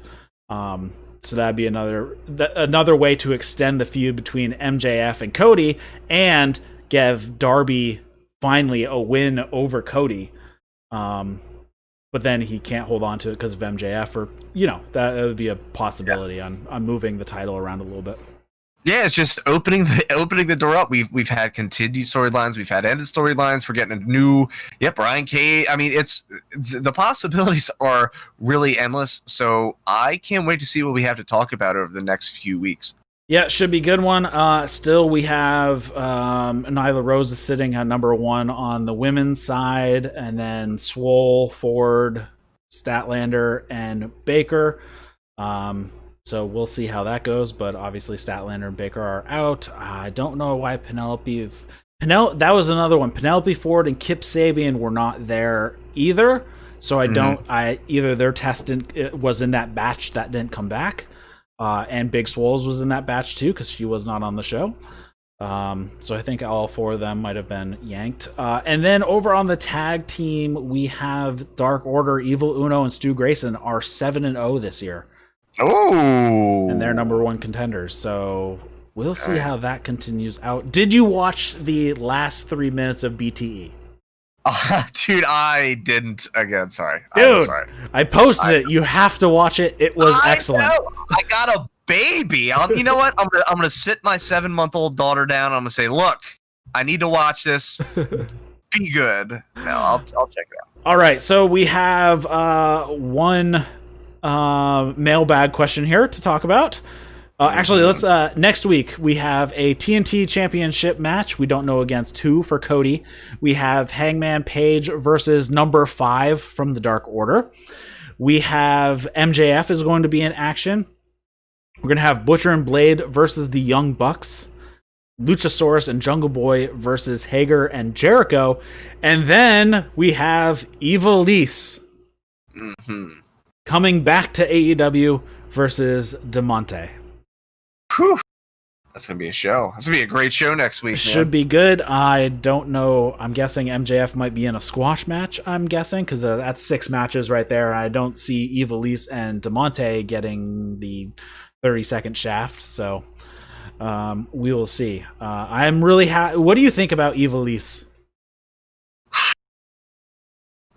So that'd be another way to extend the feud between MJF and Cody and give Darby finally a win over Cody. But then he can't hold on to it because of MJF, or that would be a possibility on moving the title around a little bit.
Yeah, it's just opening the door up. We've had continued storylines, we've had ended storylines. We're getting a new, Brian K. I mean, it's the possibilities are really endless. So I can't wait to see what we have to talk about over the next few weeks.
Yeah, it should be a good one. Still, we have Nyla Rose is sitting at number 1 on the women's side, and then Swole, Ford, Statlander, and Baker. So we'll see how that goes, but obviously Statlander and Baker are out. I don't know why that was another one. Penelope Ford and Kip Sabian were not there either. So either their test was in that batch that didn't come back. And Big Swoles was in that batch too, because she was not on the show. So I think all 4 of them might have been yanked. And then over on the tag team, we have Dark Order, Evil Uno, and Stu Grayson are 7-0 this year.
Oh,
and they're number 1 contenders. So we'll see how that continues out. Did you watch the last 3 minutes of BTE?
Dude, I didn't. Again, sorry.
Dude,
sorry.
I posted it. You have to watch it. It was excellent.
I got a baby. You know what? I'm gonna sit my 7-month-old daughter down. I'm gonna say, look, I need to watch this. Be good. No, I'll check it out.
All right. So we have one mailbag question here to talk about. Actually, let's next week we have a TNT Championship match. We don't know against who for Cody. We have Hangman Page versus number 5 from the Dark Order. We have MJF is going to be in action. We're going to have Butcher and Blade versus the Young Bucks. Luchasaurus and Jungle Boy versus Hager and Jericho. And then we have Ivelisse coming back to AEW versus DeMonte.
Whew. That's going to be a show. That's going to be a great show next week.
Should be good. I don't know. I'm guessing MJF might be in a squash match, I'm guessing, because that's 6 matches right there. I don't see Ivelisse and DeMonte getting the 30-second shaft, so we will see. I'm really what do you think about Ivelisse?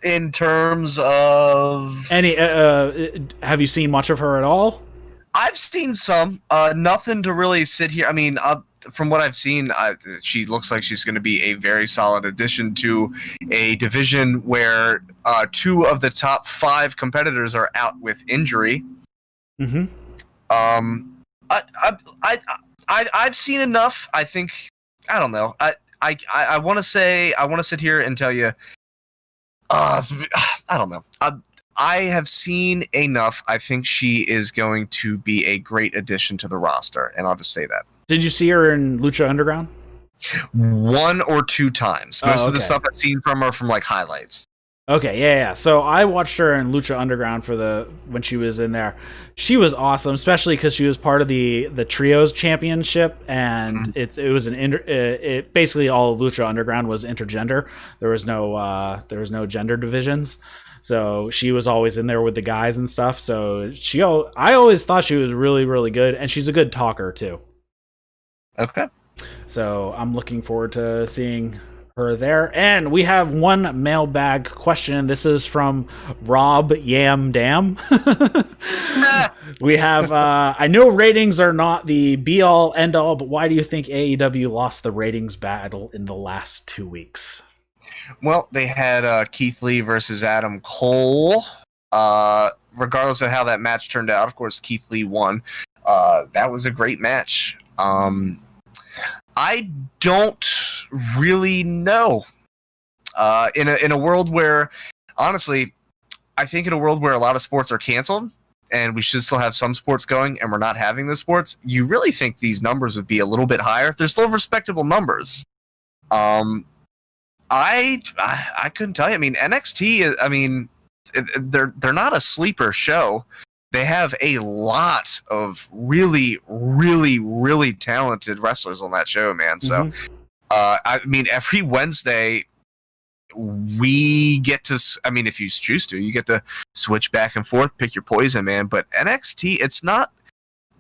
In terms of...
have you seen much of her at all?
I've seen some. Nothing to really sit here. I mean, from what I've seen, she looks like she's going to be a very solid addition to a division where 2 of the top 5 competitors are out with injury.
Mm-hmm.
I've seen enough. I think I don't know. I want to sit here and tell you. I don't know. I have seen enough. I think she is going to be a great addition to the roster, and I'll just say that.
Did you see her in Lucha Underground?
1 or 2 times. Most of the stuff I've seen from her from like highlights.
Okay, yeah. So I watched her in Lucha Underground when she was in there. She was awesome, especially because she was part of the Trios Championship, and it was basically all of Lucha Underground was intergender. There was no gender divisions. So she was always in there with the guys and stuff. So I always thought she was really, really good, and she's a good talker too.
Okay.
So I'm looking forward to seeing her there. And we have one mailbag question. This is from Rob Yam Dam. We have, I know ratings are not the be all end all, but why do you think AEW lost the ratings battle in the last 2 weeks?
Well, they had Keith Lee versus Adam Cole. Regardless of how that match turned out, of course, Keith Lee won. That was a great match. I don't really know. In a world where, honestly, I think in a world where a lot of sports are canceled and we should still have some sports going and we're not having the sports, you really think these numbers would be a little bit higher. They're still respectable numbers. I couldn't tell you. I mean, NXT, they're not a sleeper show. They have a lot of really, really, really talented wrestlers on that show, man. So, I mean, every Wednesday we get to, I mean, if you choose to, you get to switch back and forth, pick your poison, man. But NXT, it's not,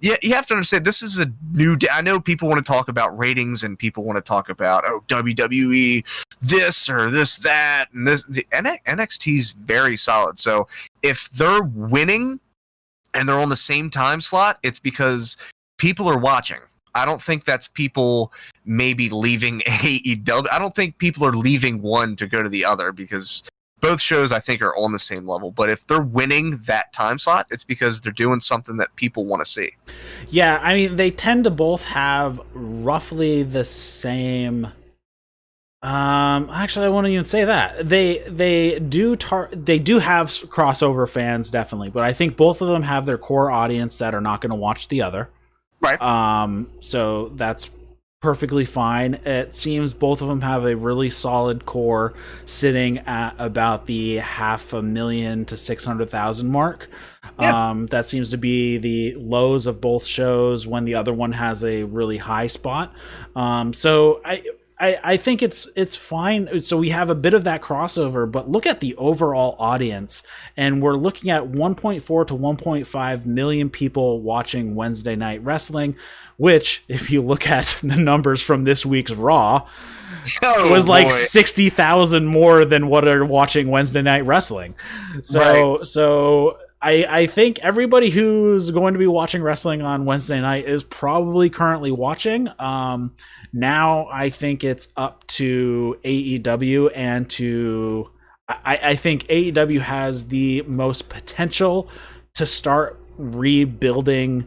you have to understand, this is a new day. I know people want to talk about ratings and people want to talk about, WWE, this or this, that, and this. NXT is very solid. So if they're winning and they're on the same time slot, it's because people are watching. I don't think that's people maybe leaving AEW. I don't think people are leaving one to go to the other, because both shows I think are on the same level. But if they're winning that time slot, it's because they're doing something that people want to see.
Yeah, I mean, they tend to both have roughly the same. Actually, I won't even say that. They do have crossover fans, definitely, but I think both of them have their core audience that are not going to watch the other.
Right.
So that's perfectly fine. It seems both of them have a really solid core sitting at about the 500,000 to 600,000 mark. Yeah. That seems to be the lows of both shows when the other one has a really high spot. So I think it's fine. So we have a bit of that crossover, but look at the overall audience, and we're looking at 1.4 to 1.5 million people watching Wednesday Night Wrestling, which, if you look at the numbers from this week's Raw, was like 60,000 more than what are watching Wednesday Night Wrestling. So I think everybody who's going to be watching wrestling on Wednesday night is probably currently watching. Now I think it's up to AEW and to... I think AEW has the most potential to start rebuilding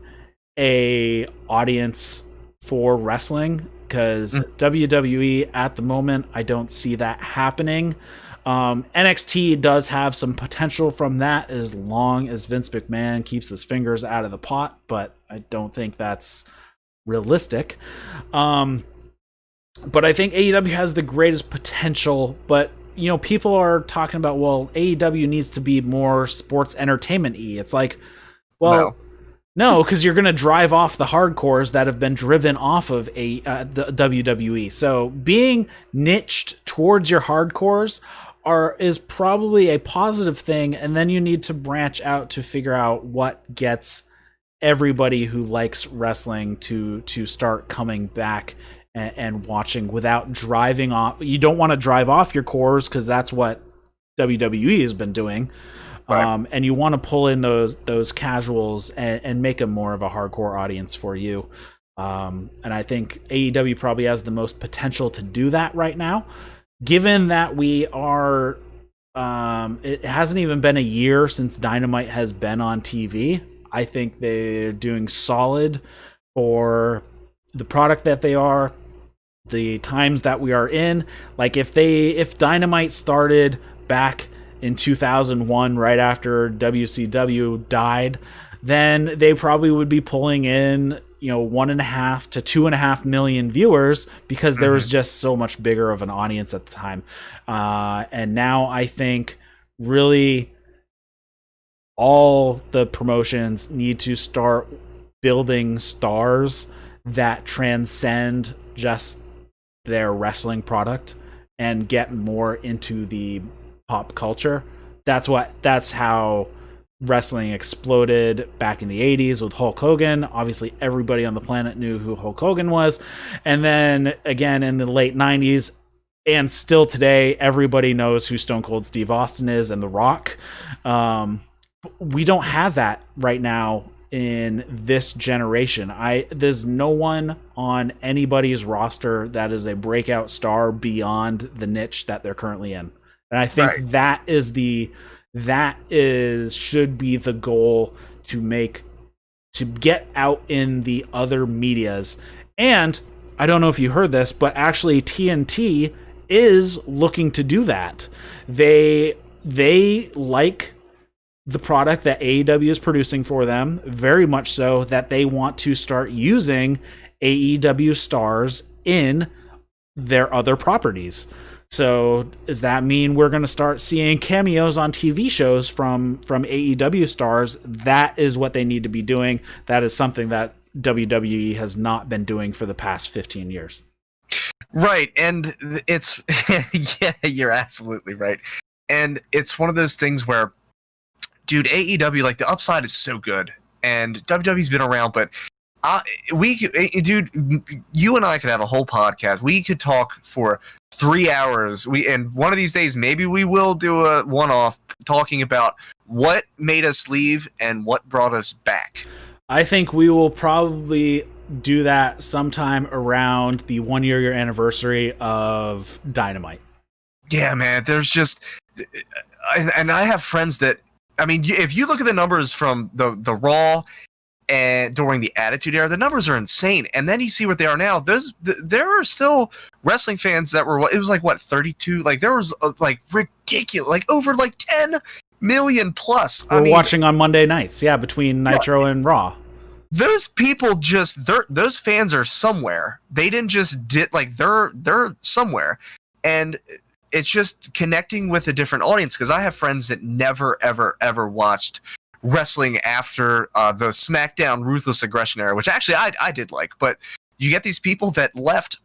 a audience for wrestling, because WWE at the moment, I don't see that happening. NXT does have some potential from that as long as Vince McMahon keeps his fingers out of the pot, but I don't think that's realistic. But I think AEW has the greatest potential, but you know, people are talking about, well, AEW needs to be more sports entertainment-y. It's like, well, no, because you're going to drive off the hardcores that have been driven off of the WWE. So being niched towards your hardcores is probably a positive thing, and then you need to branch out to figure out what gets everybody who likes wrestling to start coming back and watching without driving off. You don't want to drive off your cores, because that's what WWE has been doing. Right. And you want to pull in those casuals and make them more of a hardcore audience for you. And I think AEW probably has the most potential to do that right now, given that we are... it hasn't even been a year since Dynamite has been on TV. I think they're doing solid for the product that they are, the times that we are in. Like if Dynamite started back in 2001, right after WCW died, then they probably would be pulling in, 1.5 to 2.5 million viewers, because there was just so much bigger of an audience at the time. And now I think really all the promotions need to start building stars that transcend just their wrestling product and get more into the pop culture. That's how wrestling exploded back in the 80s with Hulk Hogan. Obviously everybody on the planet knew who Hulk Hogan was. And then again in the late 90s, and still today, everybody knows who Stone Cold Steve Austin is and The Rock. We don't have that right now in this generation. There's no one on anybody's roster that is a breakout star beyond the niche that they're currently in. And I think that should be the goal, to get out in the other medias. And I don't know if you heard this, but actually TNT is looking to do that. They like the product that AEW is producing for them, very much so that they want to start using AEW stars in their other properties. So does that mean we're going to start seeing cameos on TV shows from AEW stars? That is what they need to be doing. That is something that WWE has not been doing for the past 15 years.
Right, and it's... yeah, you're absolutely right. And it's one of those things where, dude, AEW, like, the upside is so good, and WWE's been around, but dude, you and I could have a whole podcast. We could talk for 3 hours. And one of these days, maybe we will do a one-off talking about what made us leave and what brought us back.
I think we will probably do that sometime around the 1 year anniversary of Dynamite.
Yeah, man. There's just, and I have friends that, I mean, if you look at the numbers from the Raw and during the Attitude Era, the numbers are insane. And then you see what they are now. There are still wrestling fans that were, it was like, what, 32? Like, there was like ridiculous, like over like 10 million plus.
We're watching on Monday nights, between Nitro and Raw.
Those people those fans are somewhere. They didn't just they're somewhere. And it's just connecting with a different audience, because I have friends that never, ever, ever watched wrestling after the SmackDown Ruthless Aggression era, which actually I did like. But you get these people that left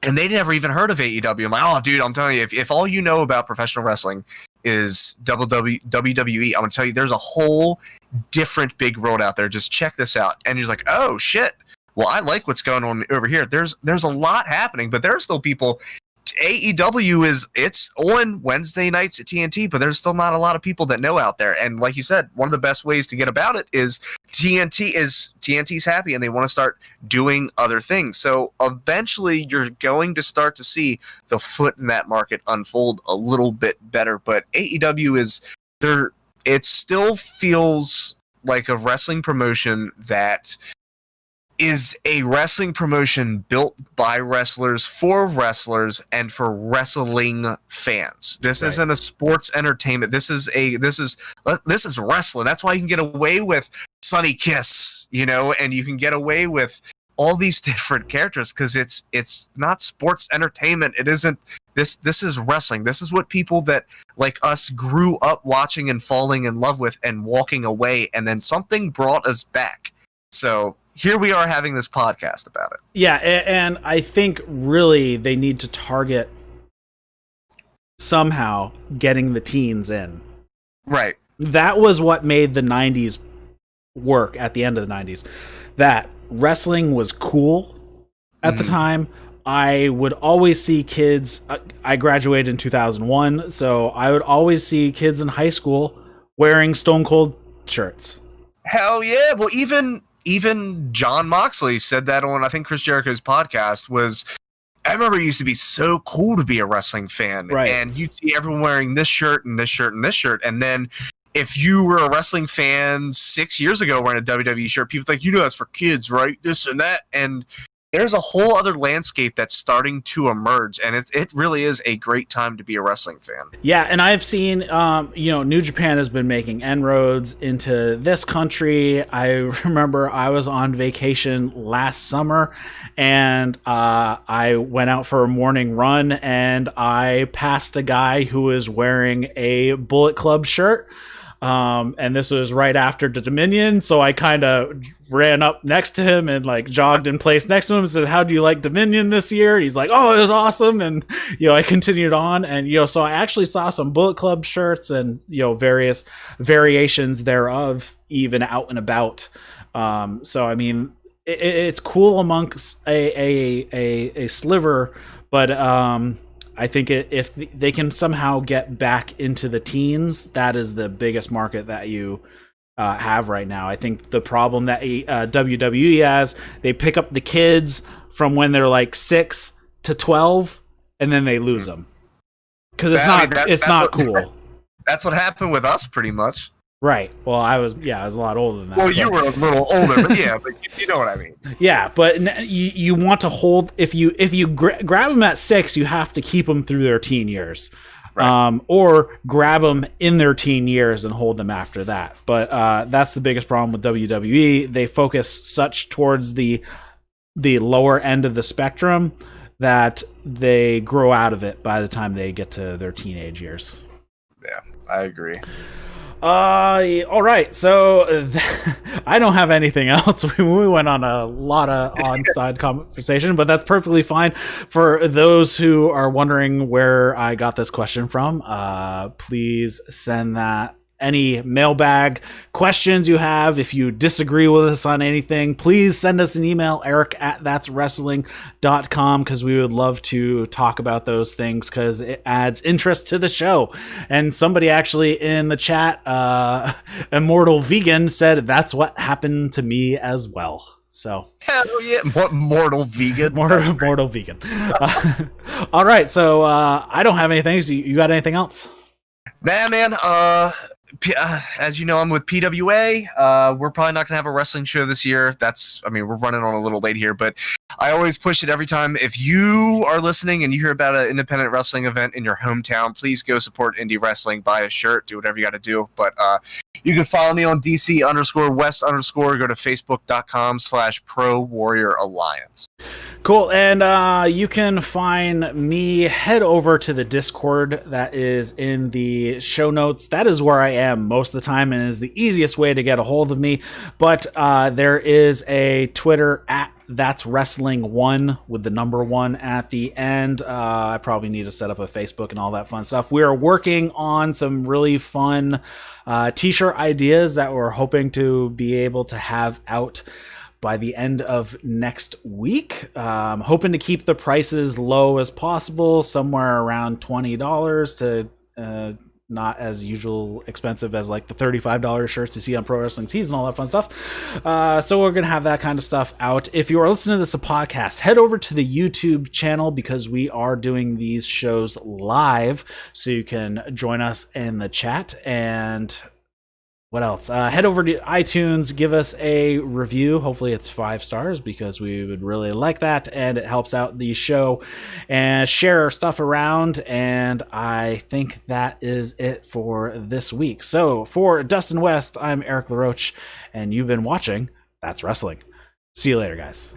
and they never even heard of AEW. I'm like, oh, dude, I'm telling you, if all you know about professional wrestling is WWE, I'm going to tell you, there's a whole different big world out there. Just check this out. And he's like, oh, shit. Well, I like what's going on over here. There's a lot happening, but there are still people. AEW it's on Wednesday nights at TNT, but there's still not a lot of people that know out there. And like you said, one of the best ways to get about it is TNT's happy and they want to start doing other things. So eventually you're going to start to see the foot in that market unfold a little bit better. But AEW is there. It still feels like a wrestling promotion that is a wrestling promotion built by wrestlers for wrestlers and for wrestling fans. This isn't a sports entertainment. This is wrestling. That's why you can get away with Sonny Kiss, and you can get away with all these different characters, because it's not sports entertainment. It isn't. This is wrestling. This is what people that like us grew up watching and falling in love with and walking away, and then something brought us back. So here we are having this podcast about it. Yeah,
and I think really they need to target somehow getting the teens in.
Right.
That was what made the 90s work at the end of the 90s. That wrestling was cool at the time. I would always see kids, I graduated in 2001, so I would always see kids in high school wearing Stone Cold shirts.
Hell yeah. Well, even John Moxley said that on, I think, Chris Jericho's podcast. I remember it used to be so cool to be a wrestling fan.
Right.
And you'd see everyone wearing this shirt and this shirt and this shirt. And then if you were a wrestling fan 6 years ago wearing a WWE shirt, people think, that's for kids, right? This and that. And there's a whole other landscape that's starting to emerge, and it really is a great time to be a wrestling fan.
Yeah, and I've seen, New Japan has been making Roads into this country. I remember I was on vacation last summer, and I went out for a morning run, and I passed a guy who was wearing a Bullet Club shirt. And this was right after the Dominion, so I kind of ran up next to him and jogged in place next to him and said, "How do you like Dominion this year?" He's like, "Oh, it was awesome." And I continued on, and so I actually saw some Bullet Club shirts and various variations thereof even out and about. So I mean, it's cool amongst a sliver, but I think if they can somehow get back into the teens, that is the biggest market that you have right now. I think the problem that WWE has, they pick up the kids from when they're 6 to 12, and then they lose them because it's not cool.
That's what happened with us, pretty much.
Right. Well, I was a lot older than that.
Well, you were a little older, but but you know what I mean.
Yeah, but you want to hold, if you grab them at 6, you have to keep them through their teen years. Right. Or grab them in their teen years and hold them after that. But that's the biggest problem with WWE. They focus such towards the lower end of the spectrum that they grow out of it by the time they get to their teenage years.
Yeah, I agree.
All right, so I don't have anything else. We went on a lot of on-side conversation, but that's perfectly fine. For those who are wondering where I got this question from, please send that. Any mailbag questions you have, if you disagree with us on anything, please send us an email, eric@thatswrestling.com, because we would love to talk about those things because it adds interest to the show. And somebody actually in the chat, Immortal Vegan, said that's what happened to me as well. So
hell yeah, mortal vegan.
mortal vegan. All right, so I don't have anything. So you got anything else?
Nah, man. As you know, I'm with PWA. We're probably not gonna have a wrestling show this year. We're running on a little late here, but I always push it every time. If you are listening and you hear about an independent wrestling event in your hometown, please go support indie wrestling. Buy a shirt, do whatever you got to do. But you can follow me on DC_West_. Go to Facebook.com/Pro Warrior Alliance.
Cool, and you can find me. Head over to the Discord that is in the show notes. That is where I am most of the time and is the easiest way to get a hold of me. But there is a Twitter at That's Wrestling 1 with the number 1 at the end. I probably need to set up a Facebook and all that fun stuff. We are working on some really fun t-shirt ideas that we're hoping to be able to have out by the end of next week. Hoping to keep the prices low as possible, somewhere around $20 to not as usual expensive as like the $35 shirts you see on Pro Wrestling Tees and all that fun stuff. So we're going to have that kind of stuff out. If you are listening to this a podcast, head over to the YouTube channel because we are doing these shows live, so you can join us in the chat. And what else? Head over to iTunes, give us a review. Hopefully it's 5 stars because we would really like that, and it helps out the show. And share our stuff around, and I think that is it for this week. So for Dustin West, I'm Eric LaRoche, and you've been watching That's Wrestling. See you later, guys.